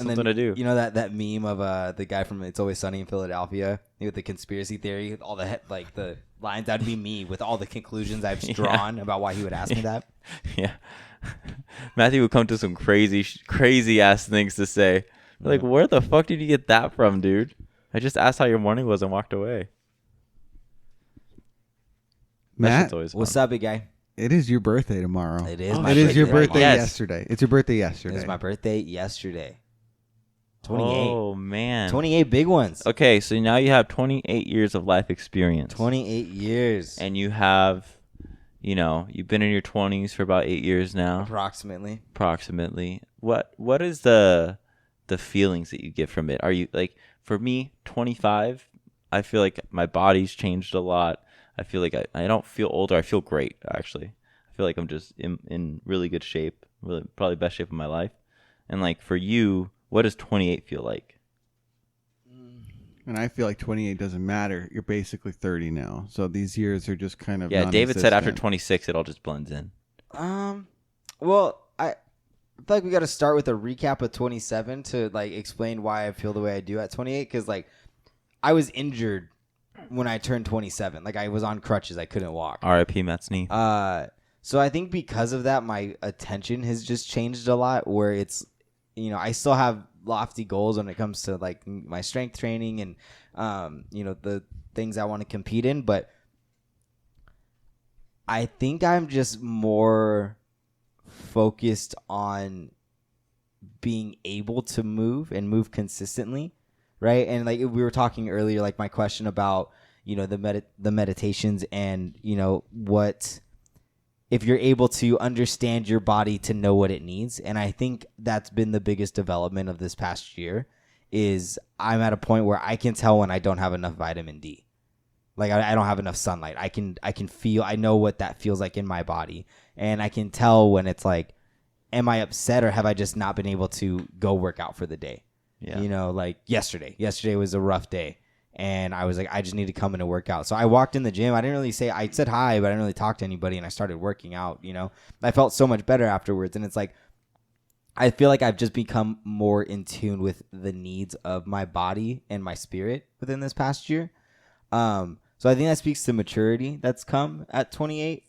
And something to do." You know that meme of the guy from It's Always Sunny in Philadelphia with the conspiracy theory, with all the like the lines. That'd be me with all the conclusions I've drawn about why he would ask me that. Yeah. Matthew would come to some crazy ass things to say. Like, where the fuck did you get that from, dude? I just asked how your morning was and walked away. That Matt, shit's always What's fun. up, big guy? it is your birthday tomorrow. It is. Oh, my It is your birthday birthday Yes. yesterday. It's your birthday yesterday. It was my birthday yesterday. 28. Oh man. 28 big ones. Okay, so now you have 28 years of life experience. 28 years. And you have, you've been in your 20s for about 8 years now, Approximately. approximately. What is the feelings that you get from it? Are you like, for me, 25, I feel like my body's changed a lot. I feel like I don't feel older. I feel great, actually. I feel like I'm just in really good shape, really probably best shape of my life. And like for you, what does 28 feel like? And I feel like 28 doesn't matter. You're basically 30 now. So these years are just kind of Yeah, David said after non-existent. 26, it all just blends in. Well, I feel like we got to start with a recap of 27 to like explain why I feel the way I do at 28. Because like I was injured when I turned 27. Like I was on crutches. I couldn't walk. R.I.P. Matt Snee. So I think because of that, my attention has just changed a lot. Where it's, I still have lofty goals when it comes to like my strength training and, the things I want to compete in. But I think I'm just more focused on being able to move and move consistently. Right. And like we were talking earlier, like my question about, the meditations and, what if you're able to understand your body to know what it needs. And I think that's been the biggest development of this past year is I'm at a point where I can tell when I don't have enough vitamin D. Like I don't have enough sunlight. I can feel, I know what that feels like in my body. And I can tell when it's like, am I upset or have I just not been able to go work out for the day? Yeah. Like yesterday was a rough day. And I was like, I just need to come in and work out. So I walked in the gym. I didn't really say, I said hi, but I didn't really talk to anybody. And I started working out, I felt so much better afterwards. And it's like, I feel like I've just become more in tune with the needs of my body and my spirit within this past year. So I think that speaks to maturity that's come at 28.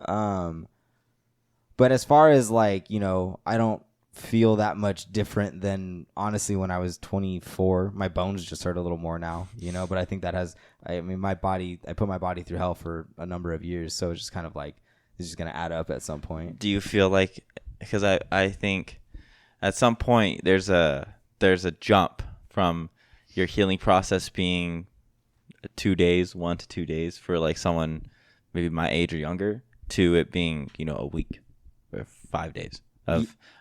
But as far as like, I don't feel that much different than honestly when I was 24. My bones just hurt a little more now, but I think that my body, I put my body through hell for a number of years. So it's just kind of like, it's just going to add up at some point. Do you feel like, because I think at some point there's a jump from your healing process being 2 days, 1 to 2 days for like someone maybe my age or younger to it being, a week or 5 days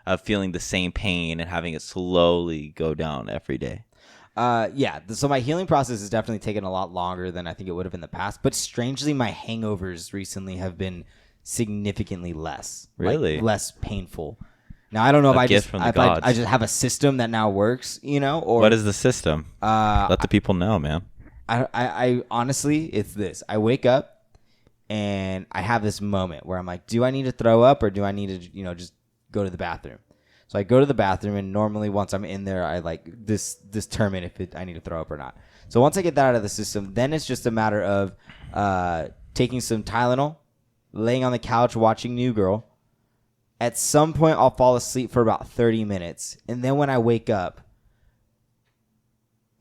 of feeling the same pain and having it slowly go down every day? Yeah. So my healing process has definitely taken a lot longer than I think it would have in the past. But strangely, my hangovers recently have been significantly less. Really? Like, less painful. Now I don't know if I gift just from the if gods. I just have a system that now works, or What is the system? Let the people know, man. I honestly, it's this. I wake up and I have this moment where I'm like, do I need to throw up or do I need to, just go to the bathroom? So I go to the bathroom, and normally once I'm in there, I determine if I need to throw up or not. So once I get that out of the system, then it's just a matter of taking some Tylenol, laying on the couch watching New Girl. At some point, I'll fall asleep for about 30 minutes. And then when I wake up,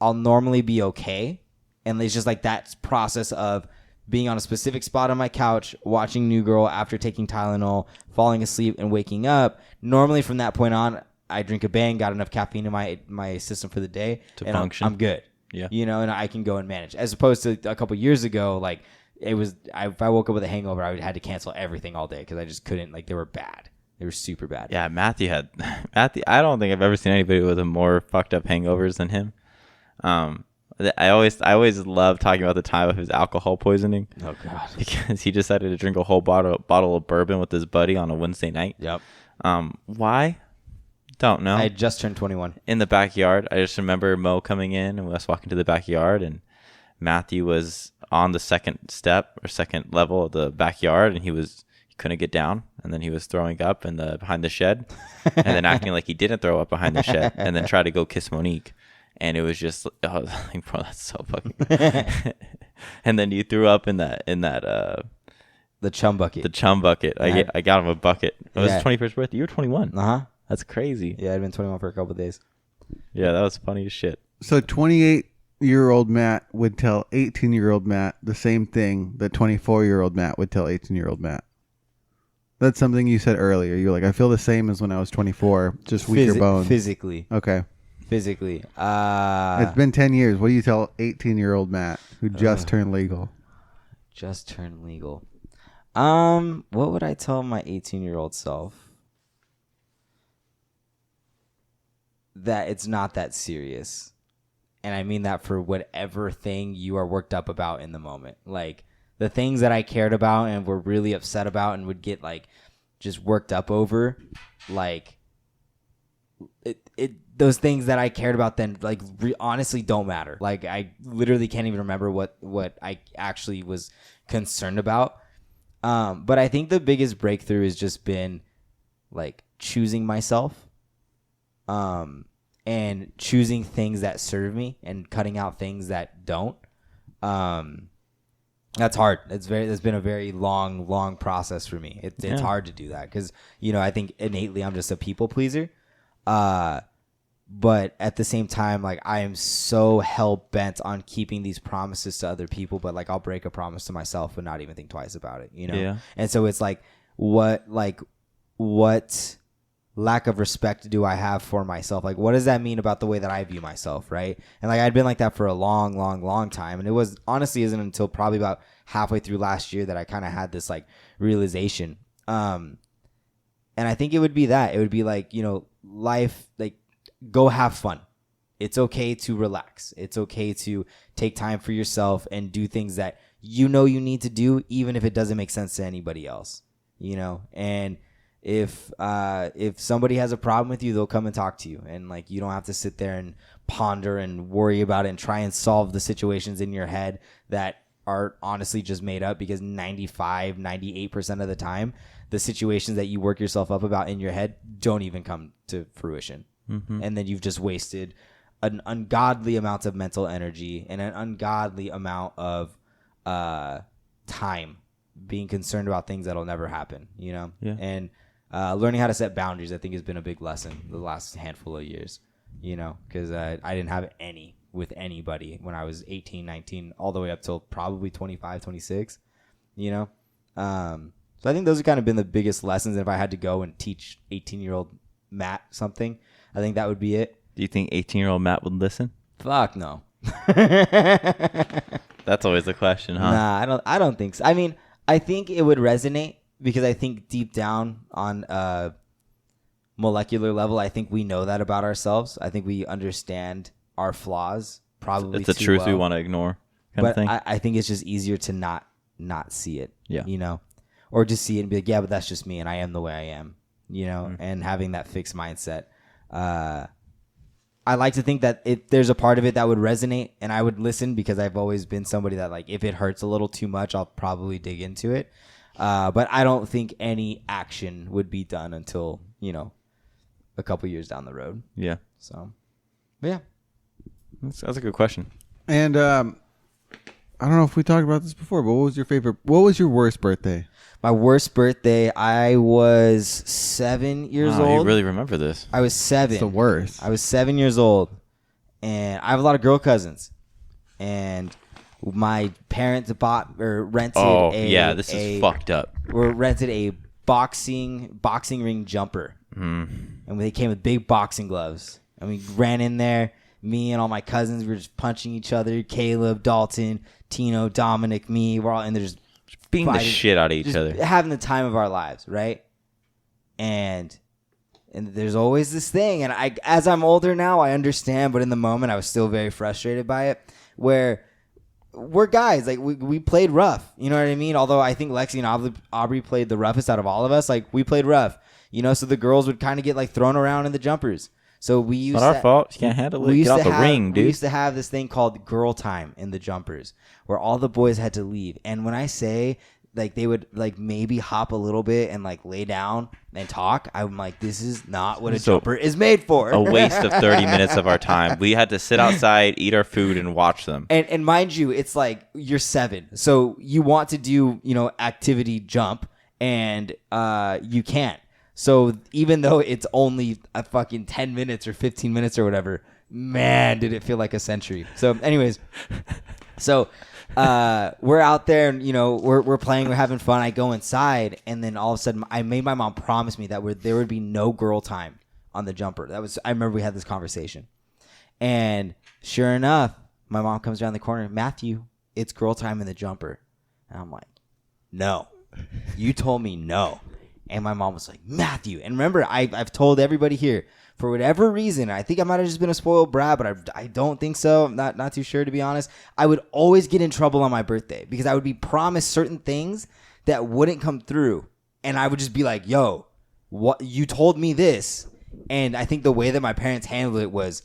I'll normally be okay. And it's just like that process of being on a specific spot on my couch, watching New Girl after taking Tylenol, falling asleep, and waking up. Normally from that point on, I drink a Bang, got enough caffeine in my system for the day. To and function. I'm good. Yeah. And I can go and manage. As opposed to a couple years ago, like, if I woke up with a hangover, I would had to cancel everything all day because I just couldn't. Like, they were bad. They were super bad. Yeah, Matthew. I don't think I've ever seen anybody with a more fucked up hangovers than him. I always love talking about the time of his alcohol poisoning. Oh God. Because he decided to drink a whole bottle of bourbon with his buddy on a Wednesday night. Yep. Why? Don't know. I had just turned 21. In the backyard, I just remember Mo coming in and us walking to the backyard, and Matthew was on the second level of the backyard, and he couldn't get down, and then he was throwing up behind the shed, and then acting like he didn't throw up behind the shed, and then tried to go kiss Monique, and it was just, I was like, bro, that's so fucking. And then you threw up in that The chum bucket. the chum bucket. I got him a bucket. It was Yeah. his 21st birthday. You were 21. Uh-huh. That's crazy. Yeah, I'd been 21 for a couple of days. Yeah, that was funny as shit. So 28-year-old Matt would tell 18-year-old Matt the same thing that 24-year-old Matt would tell 18-year-old Matt. That's something you said earlier. You were like, I feel the same as when I was 24, just weaker bones. Physically. Okay. It's It's been 10 years. What do you tell 18-year-old Matt who just turned legal? just turned legal. What would I tell my 18-year-old self? That it's not that serious. And I mean that for whatever thing you are worked up about in the moment. Like, the things that I cared about and were really upset about and would get, like, just worked up over, like, those things that I cared about then, like, honestly don't matter. Like, I literally can't even remember what I actually was concerned about. But I think the biggest breakthrough has just been, like, choosing myself. And choosing things that serve me and cutting out things that don't. That's hard. It's been a very long process for me. It's hard to do that because, I think innately I'm just a people pleaser. But at the same time, like, I am so hell bent on keeping these promises to other people, but, like, I'll break a promise to myself and not even think twice about it, Yeah. And so it's like, what lack of respect do I have for myself? Like, what does that mean about the way that I view myself, right? And, like, I'd been like that for a long time, and it was honestly isn't until probably about halfway through last year that I kind of had this, like, realization. And I think it would be that. It would be like, life, like, go have fun. It's okay to relax. It's okay to take time for yourself and do things that you need to do, even if it doesn't make sense to anybody else, and if somebody has a problem with you, they'll come and talk to you, and, like, you don't have to sit there and ponder and worry about it and try and solve the situations in your head that are honestly just made up, because 98% of the time, the situations that you work yourself up about in your head don't even come to fruition. Mm-hmm. And then you've just wasted an ungodly amount of mental energy and an ungodly amount of time being concerned about things that'll never happen, Yeah. And learning how to set boundaries, I think, has been a big lesson the last handful of years, because I didn't have any with anybody when I was 18, 19, all the way up till probably 25, 26, So I think those have kind of been the biggest lessons. And if I had to go and teach 18-year-old Matt something, I think that would be it. Do you think 18-year-old Matt would listen? Fuck no. That's always the question, huh? Nah, I don't think so. I mean, I think it would resonate because I think deep down on a molecular level, I think we know that about ourselves. I think we understand our flaws probably. It's a too truth we well. want to ignore, kind of But thing. I think it's just easier to not see it. Yeah. You know, or just see it and be like, yeah, but that's just me, and I am the way I am. You know, Mm-hmm. and having that fixed mindset. I like to think that there's a part of it that would resonate, and I would listen because I've always been somebody that, like, if it hurts a little too much, I'll probably dig into it. But I don't think any action would be done until, you know, a couple years down the road. Yeah. So, but yeah. That's a good question. And I don't know if we talked about this before, but what was your worst birthday? My worst birthday, I was 7 years Wow, old. you really remember this. I was 7. It's the worst. I was 7 years old, and I have a lot of girl cousins, and my parents rented Oh, a yeah, this is fucked up. rented a boxing ring jumper, and they came with big boxing gloves, and we ran in there. Me and all my cousins were just punching each other. Caleb, Dalton, Tino, Dominic, me. We're all in there just Beating the fighting, shit out of each just other. having the time of our lives, right? And there's always this thing, and as I'm older now, I understand, but in the moment, I was still very frustrated by it. Where we're guys, like we played rough, you know what I mean? Although I think Lexi and Aubrey played the roughest out of all of us, like we played rough, you know. So the girls would kind of get like thrown around in the jumpers. So we used Not our fault. You can't handle it. Get off the ring, We dude. used to have this thing called girl time in the jumpers, where all the boys had to leave. And when I say, like, they would like maybe hop a little bit and like lay down and talk, I'm like, this is not what a So, jumper is made for. A waste of 30 minutes of our time. We had to sit outside, eat our food, and watch them. And mind you, it's like you're 7, so you want to do, you know, activity jump, and you can't. So even though it's only a fucking 10 minutes or 15 minutes or whatever, man, did it feel like a century. So anyways, so we're out there and, you know, we're playing, we're having fun. I go inside, and then all of a sudden I made my mom promise me that there would be no girl time on the jumper. I remember we had this conversation. And sure enough, my mom comes around the corner, Matthew, it's girl time in the jumper. And I'm like, no, you told me no. And my mom was like, Matthew. And remember, I've told everybody here, for whatever reason, I think I might have just been a spoiled brat, but I don't think so. I'm not too sure, to be honest. I would always get in trouble on my birthday because I would be promised certain things that wouldn't come through. And I would just be like, yo, what? You told me this. And I think the way that my parents handled it was,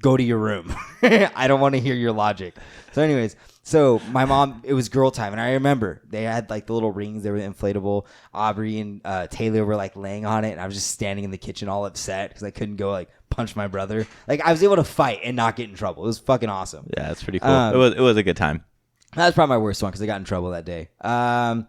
go to your room. I don't want to hear your logic. So anyways, so my mom, it was girl time. And I remember they had like the little rings. They were inflatable. Aubrey and Taylor were like laying on it. And I was just standing in the kitchen all upset because I couldn't go like punch my brother. Like I was able to fight and not get in trouble. It was fucking awesome. Yeah, it's pretty cool. It was a good time. That was probably my worst one because I got in trouble that day. And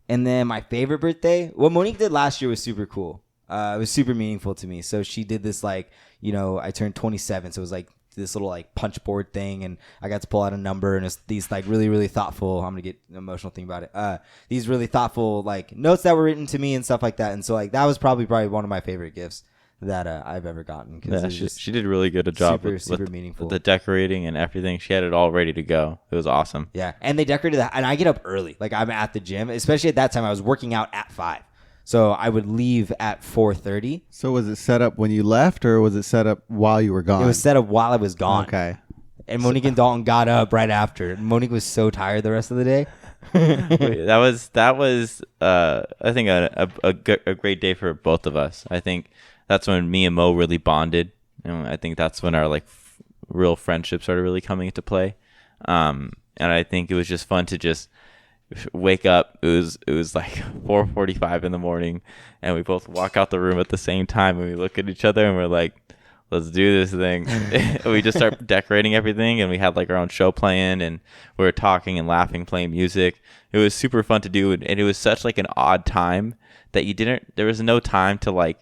then my favorite birthday, what Monique did last year was super cool. It was super meaningful to me. So she did this, like, you know, I turned 27. So it was like this little like punch board thing. And I got to pull out a number, and it's these like really, really thoughtful, I'm going to get an emotional thing about it. These really thoughtful like notes that were written to me and stuff like that. And so like that was probably one of my favorite gifts that I've ever gotten. Yeah, she did really good a job super with meaningful. the decorating and everything. She had it all ready to go. It was awesome. Yeah, and they decorated that, and I get up early. Like I'm at the gym, especially at that time. I was working out at 5, so I would leave at 4:30. So was it set up when you left, or was it set up while you were gone? It was set up while I was gone. Okay. And Monique and Dalton got up right after. Monique was so tired the rest of the day. that was I think a great day for both of us. I think that's when me and Mo really bonded. I think that's when our like real friendship started really coming into play. And I think it was just fun to just wake up. It was like 4:45 in the morning, and we both walk out the room at the same time, and we look at each other and we're like, let's do this thing. We just start decorating everything, and we had like our own show playing, and we were talking and laughing, playing music. It was super fun to do, and it was such like an odd time that there was no time to like,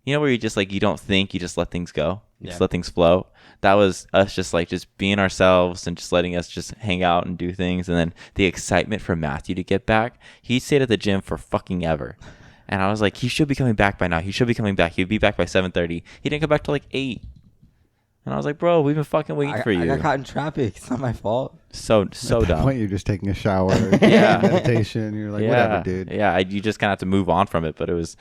you know, where you just like, you don't think, you just let things go. You just let things flow. That was us just being ourselves and just letting us just hang out and do things. And then the excitement for Matthew to get back. He stayed at the gym for fucking ever. And I was like, he should be coming back by now. He should be coming back. He'd be back by 7:30. He didn't come back till like 8. And I was like, bro, we've been fucking waiting for you. I got caught in traffic. It's not my fault. So At that dumb. point, you're just taking a shower, Yeah. meditation. You're like, whatever, dude. Yeah, you just kind of have to move on from it. But it was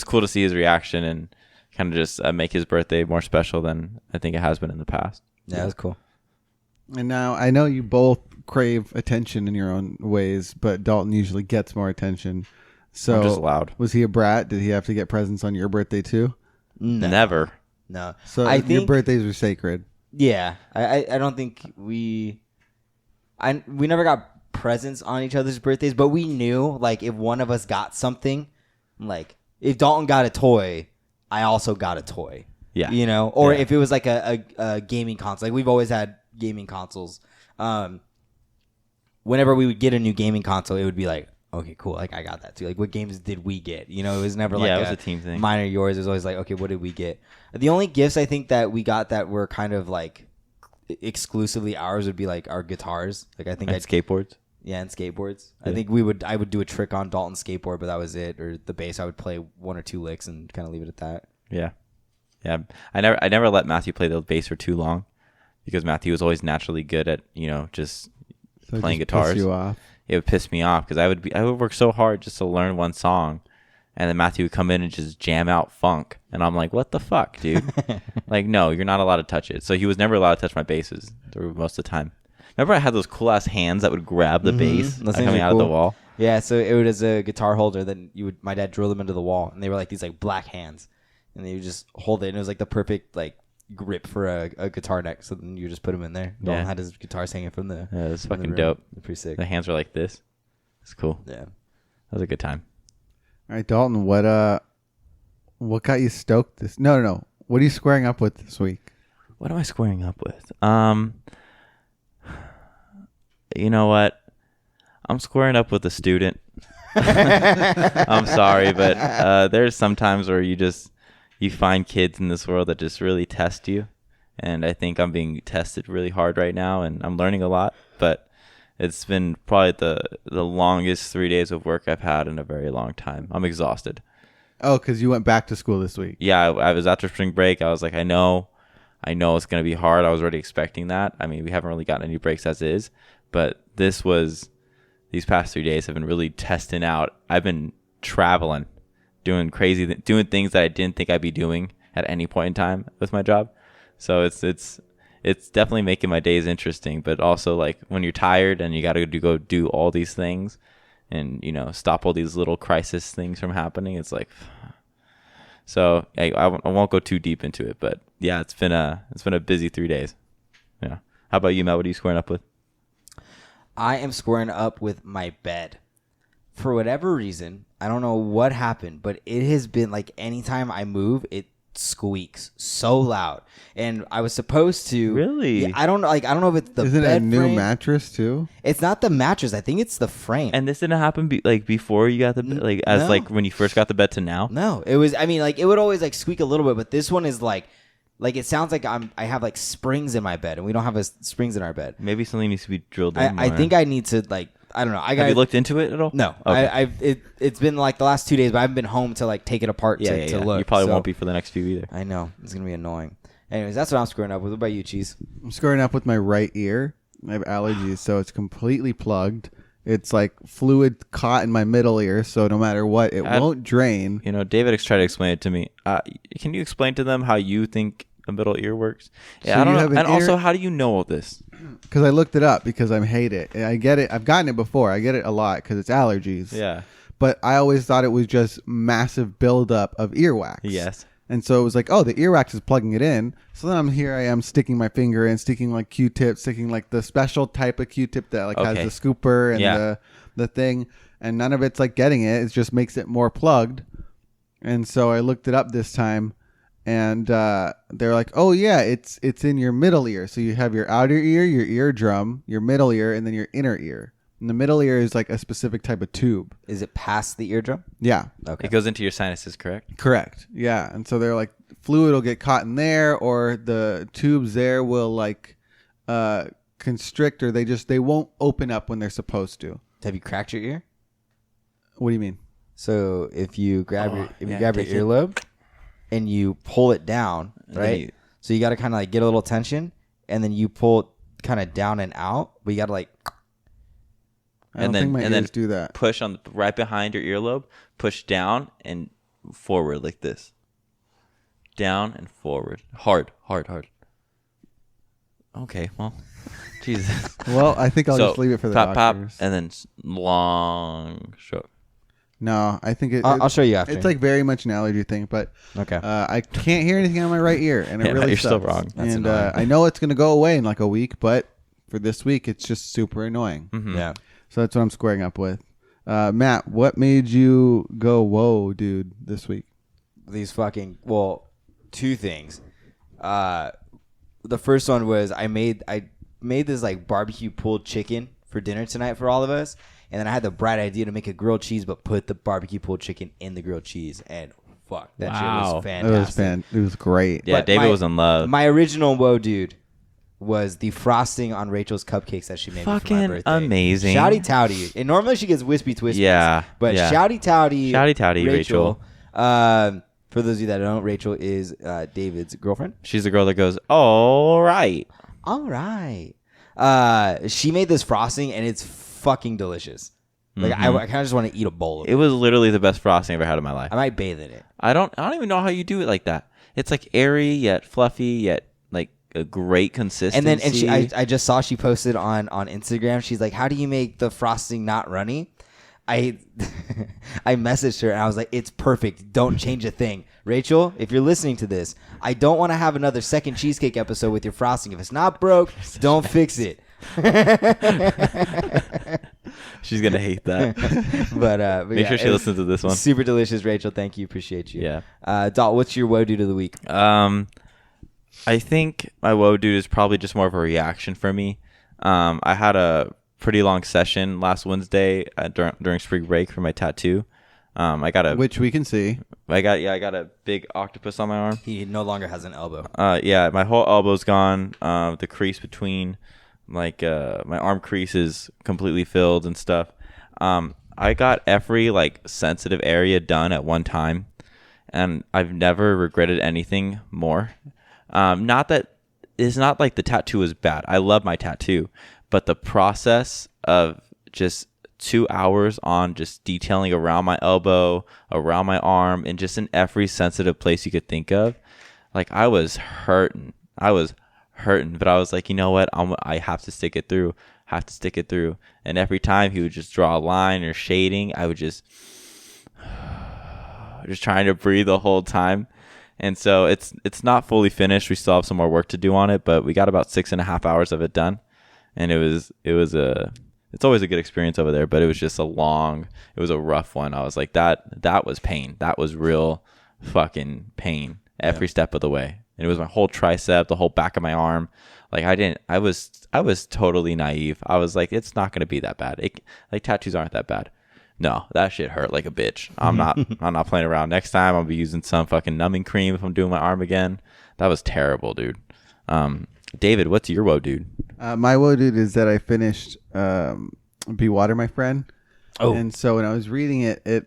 cool to see his reaction and kind of just make his birthday more special than I think it has been in the past. Yeah, that was cool. And now I know you both crave attention in your own ways, but Dalton usually gets more attention. So I'm just loud. was he a brat? Did he have to get presents on your birthday too? No. Never. No. So I your think birthdays are sacred. Yeah, I don't think we never got presents on each other's birthdays, but we knew like if one of us got something, like if Dalton got a toy, I also got a toy. Yeah. You know, or Yeah. if it was like a gaming console, like we've always had gaming consoles. Whenever we would get a new gaming console, it would be like, okay, cool, like I got that too. Like what games did we get? You know, it was never like it was a team thing. mine or yours. It was always like, okay, what did we get? The only gifts I think that we got that were kind of like exclusively ours would be like our guitars. Like I think And skateboards. yeah, and skateboards. Yeah. I think I would do a trick on Dalton's skateboard, but that was it. Or the bass, I would play 1 or 2 licks and kind of leave it at that. Yeah. Yeah. I never let Matthew play the bass for too long because Matthew was always naturally good at, just So it playing just guitars. piss you off. It would piss me off because I would work so hard just to learn one song, and then Matthew would come in and just jam out funk, and I'm like, what the fuck, dude? Like, no, you're not allowed to touch it. So he was never allowed to touch my basses through most of the time. Remember, I had those cool ass hands that would grab the bass Those things coming are out of the cool. wall. Yeah, so it was a guitar holder. Then my dad drilled them into the wall, and they were like these like black hands, and they would just hold it, and it was like the perfect like grip for a guitar neck. So then you just put them in there. Dalton Yeah. had his guitars hanging from the. Yeah, it was from the fucking room. dope. Pretty sick. The hands were like this. It's cool. Yeah. That was a good time. All right, Dalton, what got you stoked this? No. What are you squaring up with this week? What am I squaring up with? You know what? I'm squaring up with a student. I'm sorry, but there's some times where you find kids in this world that just really test you, and I think I'm being tested really hard right now, and I'm learning a lot. But it's been probably the longest 3 days of work I've had in a very long time. I'm exhausted. Oh, because you went back to school this week. Yeah, I was after spring break. I was like, I know it's going to be hard. I was already expecting that. I mean, we haven't really gotten any breaks as is, but these past 3 days have been really testing out. I've been traveling, doing things that I didn't think I'd be doing at any point in time with my job. So it's definitely making my days interesting, but also like when you're tired and you got to go do all these things and, stop all these little crisis things from happening. It's like, so I won't go too deep into it, but yeah, it's been a busy 3 days. Yeah. How about you, Matt? What are you squaring up with? I am squaring up with my bed. For whatever reason, I don't know what happened, but it has been like anytime I move, it squeaks so loud. And I was supposed to Really? Yeah, I don't know if it's the Isn't it a bed new frame. mattress too? It's not the mattress. I think it's the frame. And this didn't happen before you got the bed, no. when you first got the bed to now. No, it was. I mean, like it would always like squeak a little bit, but this one is like it sounds like I have like springs in my bed, and we don't have springs in our bed. Maybe something needs to be drilled in. I more. think I need to like I don't know. Have you looked into it at all? No, Okay. it's been like the last 2 days, but I haven't been home to like take it apart to look. You probably so- won't be for the next few either. I know it's gonna be annoying. Anyways, that's what I'm screwing up with. What about you, Cheese? I'm squaring up with my right ear. I have allergies, so it's completely plugged. It's like fluid caught in my middle ear, so no matter what, it won't drain. David tried to explain it to me. Can you explain to them how you think a middle ear works? Yeah, So I don't you know. have an And also, ear- how do you know all this? Because I looked it up because I hate it. I get it. I've gotten it before. I get it a lot because it's allergies. Yeah. But I always thought it was just massive buildup of earwax. Yes. And so it was like, oh, the earwax is plugging it in. So then I am sticking my finger in, sticking like Q-tip, sticking like the special type of Q-tip that like Okay. has the scooper and Yeah. the thing. And none of it's like getting it. It just makes it more plugged. And so I looked it up this time. And they're like, oh, yeah, it's in your middle ear. So you have your outer ear, your eardrum, your middle ear, and then your inner ear. And the middle ear is like a specific type of tube. Is it past the eardrum? Yeah. Okay. It goes into your sinuses, correct? Correct. Yeah. And so they're like, fluid will get caught in there, or the tubes there will like constrict, or they won't open up when they're supposed to. Have you cracked your ear? What do you mean? So if you grab your yeah, grab your take it. earlobe and you pull it down, And then right? you- So you got to kind of like get a little tension, and then you pull it kind of down and out. But you got to like I don't And then- think my and then- ears do that. Push on right behind your earlobe, push down and forward like this. Down and forward. Hard. Okay, well, Jesus. Well, I think I'll So, just leave it for the pop, doctors. and then long stroke. No, I think I'll show you after. It's like very much an allergy thing, but Okay. I can't hear anything on my right ear, and it Yeah, really you're sucks. still wrong. That's and annoying. I know it's gonna go away in like a week, but for this week, it's just super annoying. Mhm. Yeah. So that's what I'm squaring up with. Matt, what made you go, whoa, dude, this week? These fucking two things. The first one was I made this like barbecue pulled chicken for dinner tonight for all of us, and then I had the bright idea to make a grilled cheese, but put the barbecue pulled chicken in the grilled cheese, and fuck, that shit Wow. was fantastic. It was great. Yeah, But David was in love. My original whoa, dude, was the frosting on Rachel's cupcakes that she made me for my Fucking birthday. amazing. Shouty touty. And normally she gets wispy twisties. Yeah, But yeah. shouty touty. Shouty touty, Rachel. For those of you that don't, Rachel is David's girlfriend. She's the girl that goes, all right. All right. She made this frosting and it's fucking delicious. Like I kind of just want to eat a bowl of it. It was literally the best frosting I've ever had in my life. I might bathe in it. I don't even know how you do it like that. It's like airy yet fluffy yet like a great consistency. And then I just saw she posted on Instagram. She's like, "How do you make the frosting not runny?" I messaged her and I was like, "It's perfect. Don't change a thing." Rachel, if you're listening to this, I don't want to have another second cheesecake episode with your frosting. If it's not broke, don't fix it. She's gonna hate that. but Make sure she it was listens to this one. Super delicious, Rachel. Thank you. Appreciate you. Yeah. Dalt, what's your woe dude of the week? I think my woe dude is probably just more of a reaction for me. I had a pretty long session last Wednesday during spring break for my tattoo. Which we can see. I got a big octopus on my arm. He no longer has an elbow. Yeah, my whole elbow's gone. The crease between my arm crease is completely filled and stuff. I got every like sensitive area done at one time, and I've never regretted anything more. Not that it's not like the tattoo is bad. I love my tattoo, but the process of just 2 hours on just detailing around my elbow, around my arm, and just in every sensitive place you could think of, like I was hurting, but I was like, you know what? I have to stick it through. And every time he would just draw a line or shading, I would just trying to breathe the whole time. And so it's not fully finished. We still have some more work to do on it, but we got about 6.5 hours of it done. And it's always a good experience over there, but it was just it was a rough one. I was like, that was pain. That was real fucking pain every step of the way. And it was my whole tricep, the whole back of my arm. Like I was totally naive. I was like, it's not going to be that bad. Like tattoos aren't that bad. No, that shit hurt like a bitch. I'm not playing around. Next time I'll be using some fucking numbing cream if I'm doing my arm again. That was terrible, dude. David, what's your woe, dude? My woe, dude, is that I finished Be Water, My Friend. Oh. And so when I was reading it, it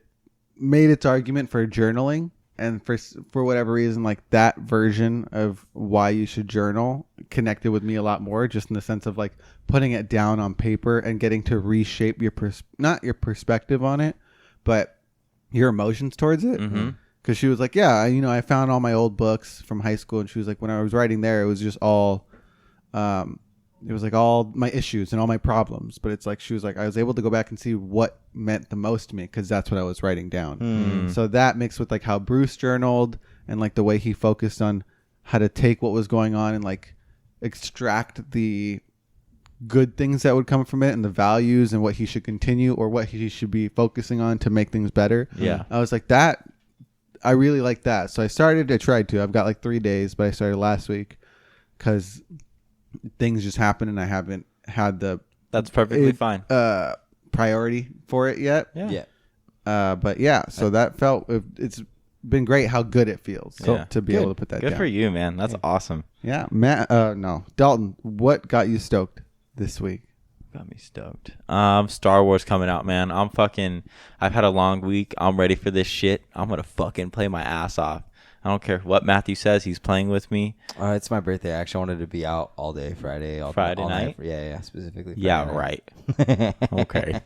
made its argument for journaling. And for whatever reason, like that version of why you should journal connected with me a lot more, just in the sense of like putting it down on paper and getting to reshape not your perspective on it, but your emotions towards it. Mm-hmm. Because she was like, yeah, I found all my old books from high school. And she was like, when I was writing there, it was just all, it was like all my issues and all my problems. But it's like, she was like, I was able to go back and see what meant the most to me because that's what I was writing down. So that mixed with like how Bruce journaled and like the way he focused on how to take what was going on and like extract the good things that would come from it and the values and what he should continue or what he should be focusing on to make things better. Yeah. I was like, that I really like that. So I tried to. I've got like 3 days, but I started last week because things just happened and I haven't had That's perfectly fine. priority for it yet. Yeah. But yeah, so that it's been great how good it feels to be able to put that Good down. for you, man. That's awesome. Yeah. Dalton, what got you stoked this week? Got me stoked. Star Wars coming out, man. I've had a long week. I'm ready for this shit. I'm gonna fucking play my ass off. I don't care what Matthew says. He's playing with me. It's my birthday. I actually wanted to be out all day Friday. All night? Yeah, specifically. Yeah, Friday right. Okay.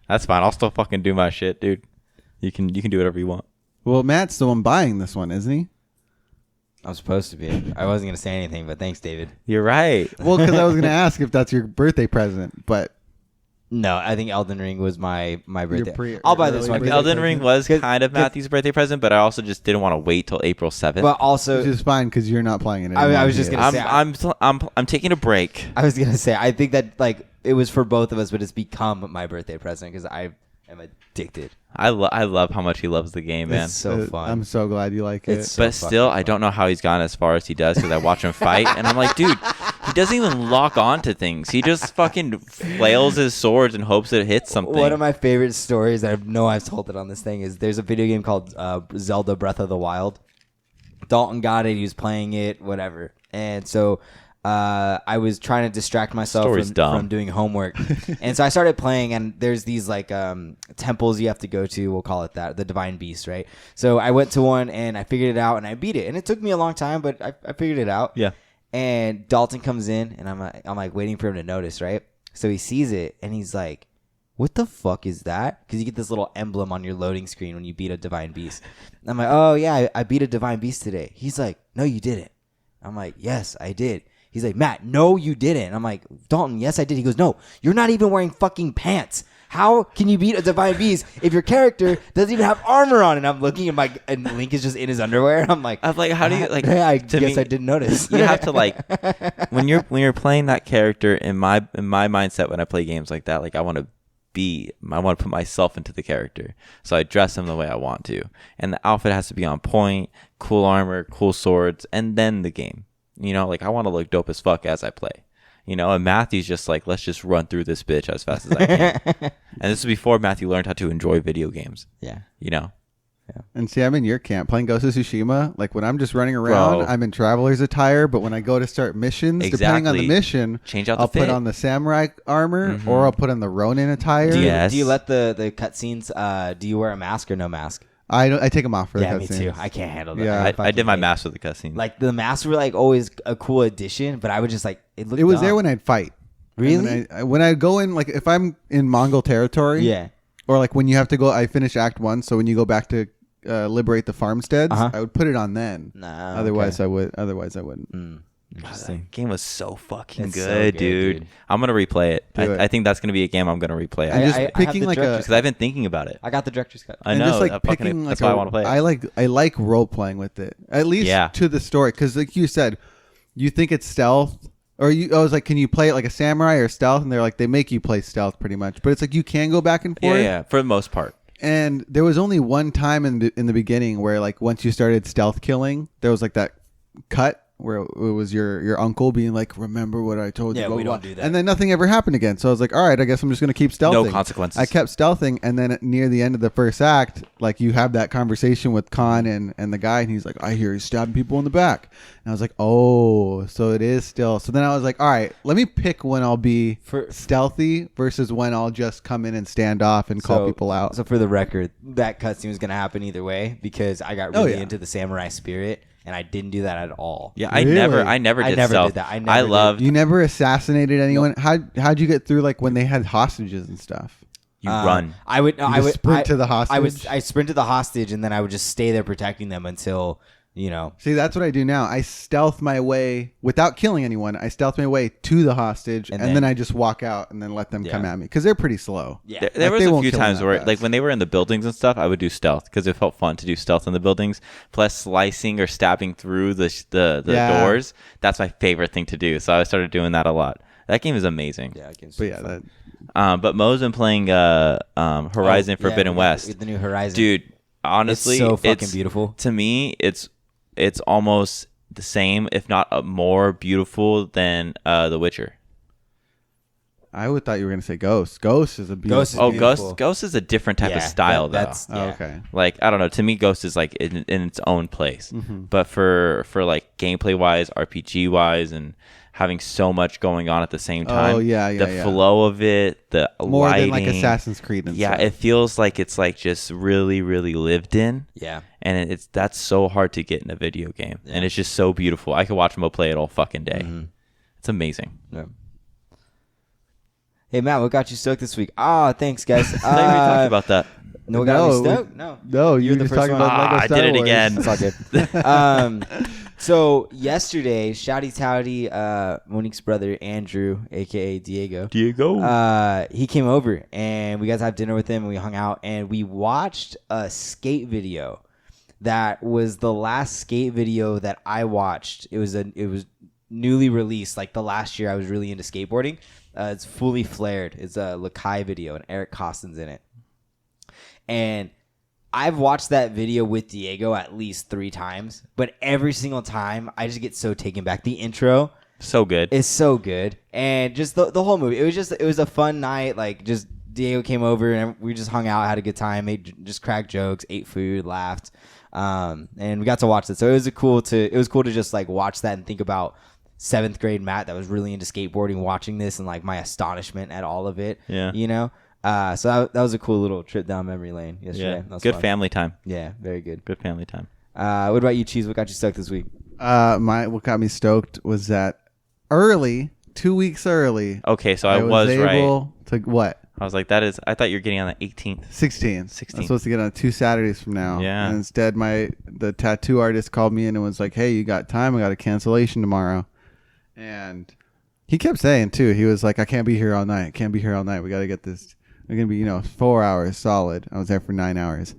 That's fine. I'll still fucking do my shit, dude. You can do whatever you want. Well, Matt's the one buying this one, isn't he? I'm supposed to be. I wasn't gonna say anything, but thanks, David. You're right. Well, because I was going to ask if that's your birthday present, but No, I think Elden Ring was my birthday. I'll buy this one. birthday Elden Ring was 'Cause- kind of Matthew's birthday present, but I also just didn't want to wait till April 7th. But also, which is fine because you're not playing it I anymore. was just gonna say- I'm taking a break. I was gonna say, I think that like it was for both of us, but it's become my birthday present because I am addicted. I love how much he loves the game, man. It's so fun. I'm so glad you like It's it. so But still, fucking I don't know how he's gone as far as he does because I watch him fight, and I'm like, dude, he doesn't even lock on to things. He just fucking flails his swords and hopes it hits something. One of my favorite stories that I know I've told it on this thing is there's a video game called Zelda Breath of the Wild. Dalton got it. He was playing it, whatever. And so I was trying to distract myself Story's dumb. from doing homework. And so I started playing, and there's these like temples you have to go to. We'll call it that, the Divine Beast, right? So I went to one, and I figured it out, and I beat it. And it took me a long time, but I figured it out. Yeah. And Dalton comes in, and I'm like waiting for him to notice, right? So he sees it, and he's like, what the fuck is that? Because you get this little emblem on your loading screen when you beat a Divine Beast. I'm like, oh, yeah, I beat a Divine Beast today. He's like, no, you didn't. I'm like, yes, I did. He's like, Matt, no, you didn't. I'm like, Dalton, yes, I did. He goes, no, you're not even wearing fucking pants. How can you beat a Divine Beast if your character doesn't even have armor on? And I'm looking at and Link is just in his underwear. I'm like, I'm like, how do you like? I to guess me, I didn't notice. You have to like when you're playing that character. In my mindset, when I play games like that, like I want to put myself into the character, so I dress him the way I want to, and the outfit has to be on point, cool armor, cool swords, and then the game. You know, like I want to look dope as fuck as I play. You know, and Matthew's just like, let's just run through this bitch as fast as I can. And this is before Matthew learned how to enjoy video games. Yeah. You know. And see, I'm in your camp playing Ghost of Tsushima. Like when I'm just running around, Bro. I'm in traveler's attire. But when I go to start missions, depending on the Exactly. mission, Change out the I'll put fit. on the samurai armor or I'll put on the Ronin attire. Yes. Do you let the cutscenes? Do you wear a mask or no mask? I take them off for Yeah, the me cutscenes. too. I can't handle that. Yeah. I did my mask with the cutscene. Like the masks were like always a cool addition, but I would just like it looked. It was dumb. there when I'd fight. Really? And when I go in, like if I'm in Mongol territory, Yeah. or like when you have to go, I finish Act 1, so when you go back to liberate the farmsteads, Uh-huh. I would put it on then. Nah. Otherwise, I wouldn't. Interesting. Game was so fucking It's so good, good, dude. dude. I'm gonna replay it. Do it. I think that's gonna be a game I'm gonna replay. And just I have picking the like director's because I've been thinking about it. I got the director's cut. I and know. just like I fucking- picking that's like why I want to play it. I like role playing with it, at least Yeah. to the story, because like you said, you think it's stealth, or I was like, can you play it like a samurai or stealth? And they're like, they make you play stealth pretty much, but it's like you can go back and forth. Yeah, for the most part. And there was only one time in the beginning where like once you started stealth killing, there was like that cut where it was your uncle being like, remember what I told you. Yeah, blah, we blah, don't blah. do that. And then nothing ever happened again. So I was like, all right, I guess I'm just going to keep stealthing. No consequences. I kept stealthing. And then near the end of the first act, like you have that conversation with Khan and the guy. And he's like, I hear he's stabbing people in the back. And I was like, oh, so it is still. So then I was like, all right, let me pick when I'll be stealthy versus when I'll just come in and stand off and call people out. So for the record, that cutscene was gonna happen either way because I got really into the samurai spirit, and I didn't do that at all. Yeah, Really? I never did never stealth. did that. I never I did. loved You never assassinated anyone? How'd you get through like when they had hostages and stuff? you run. I would. I just would sprint to the hostage? I sprint to the hostage, and then I would just stay there protecting them until See, that's what I do now. I stealth my way without killing anyone. I stealth my way to the hostage, and then I just walk out and then let them come at me because they're pretty slow. Yeah. There Like, was they a won't few kill them times that where, fast. like, when they were in the buildings and stuff, I would do stealth because it felt fun to do stealth in the buildings. Plus, slicing or stabbing through the Yeah. doors, that's my favorite thing to do. So I started doing that a lot. That game is amazing. Yeah, I can But yeah, that, But Mo's been playing Horizon Forbidden West. the new Horizon, Dude, honestly, It's so fucking beautiful. To me, it's almost the same, if not more beautiful than The Witcher. I would thought you were gonna say Ghost. Ghost is a beautiful. Ghost is Oh, beautiful. Ghost is a different type of Yeah, style, that's though. Oh, yeah. okay. Like, I don't know. To me, Ghost is like in its own place. Mm-hmm. But for like gameplay wise, RPG wise, and having so much going on at the same time. Oh, yeah, The yeah. flow of it, the More lighting, than like Assassin's Creed and yeah, stuff. it feels like it's like just really, really lived in. Yeah. And that's so hard to get in a video game, and it's just so beautiful. I could watch Mo play it all fucking day. It's amazing. Yeah. Hey Matt, what got you stoked this week? Ah, thanks guys. I thought we were talking about that. No, what got me No, stoked? No. No, you You're were the just first talking one. about Lego I Star did it Wars. again. It's all good. So yesterday, Shouty Touty, Monique's brother Andrew, aka Diego, he came over and we got to have dinner with him and we hung out and we watched a skate video. That was the last skate video that I watched. It was newly released, like the last year I was really into skateboarding. It's Fully Flared. It's a Lakai video and Eric Costin's in it. And I've watched that video with Diego at least 3 times, but every single time I just get so taken back. The intro So good. is so good, and just the whole movie. It was a fun night. Like just Diego came over and we just hung out, had a good time, just cracked jokes, ate food, laughed, and we got to watch it. So it was cool to just like watch that and think about 7th grade Matt that was really into skateboarding, watching this and like my astonishment at all of it. Yeah. You know. So that was a cool little trip down memory lane yesterday. Yeah. That was Good fun. family time. Yeah, very good. Good family time. What about you, Cheese? What got you stoked this week? What got me stoked was that 2 weeks early. Okay, so I was right. able to what? I was like, I thought you were getting on the 18th. 16th. I'm supposed to get on 2 Saturdays from now. Yeah. And instead, the tattoo artist called me in and was like, "Hey, you got time? I got a cancellation tomorrow." And he kept saying too. He was like, "I can't be here all night. Can't be here all night. We got to get this. We're gonna be 4 hours solid." I was there for 9 hours.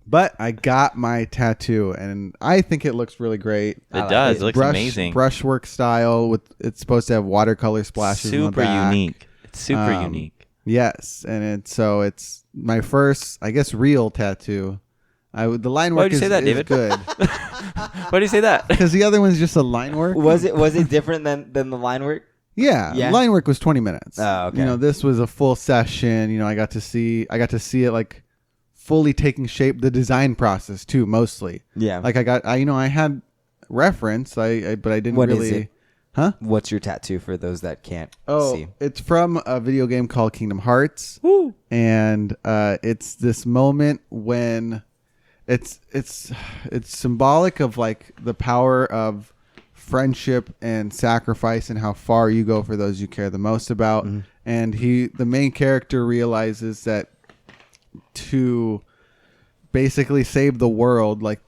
But I got my tattoo, and I think it looks really great. It does. It looks amazing. Brushwork style. It's supposed to have watercolor splashes. on the Super back. unique. It's super unique. Yes, and it's my first, I guess, real tattoo. The line work Why'd you say that, David? good Why do you say that? because the other one's just a line work. Was it different than the line work? Yeah, Yeah? line work was 20 minutes. Oh, okay. This was a full session. I got to see it like fully taking shape. The design process too, mostly. Yeah. Like I had reference. But I didn't What is really. it? Huh? What's your tattoo for those that can't Oh, see? it's from a video game called Kingdom Hearts. Woo. And it's this moment when it's symbolic of like the power of friendship and sacrifice and how far you go for those you care the most about. Mm-hmm. And the main character realizes that to basically save the world, like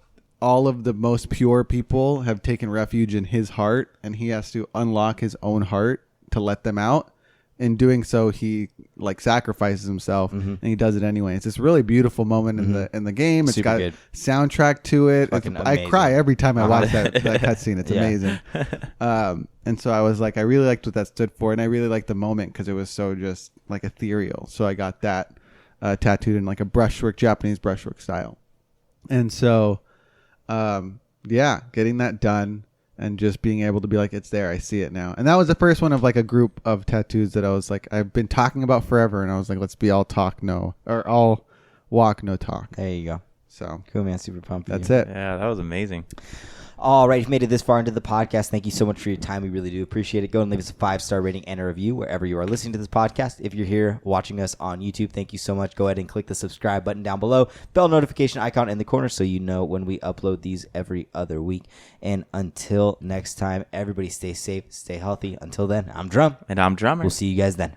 all of the most pure people have taken refuge in his heart, and he has to unlock his own heart to let them out. In doing so, he like sacrifices himself, and he does it anyway. It's this really beautiful moment in the game. It's Super got good. soundtrack to it. Fucking I amazing. cry every time I watch that cutscene. It's Yeah. amazing. And so I was like, I really liked what that stood for, and I really liked the moment because it was so just like ethereal. So I got that tattooed in like a Japanese brushwork style. And so, getting that done and just being able to be like, it's there, I see it now. And that was the first one of like a group of tattoos that I was like, I've been talking about forever. And I was like, let's be all talk, no, or all walk, no talk. There you go. So Cool, man. Super pumped. for that's you. it. Yeah, that was amazing. All right, if you made it this far into the podcast, thank you so much for your time. We really do appreciate it. Go and leave us a 5-star rating and a review wherever you are listening to this podcast. If you're here watching us on YouTube, thank you so much. Go ahead and click the subscribe button down below, bell notification icon in the corner so you know when we upload these every other week. And until next time, everybody stay safe, stay healthy. Until then, I'm Drum. And I'm Drummer. We'll see you guys then.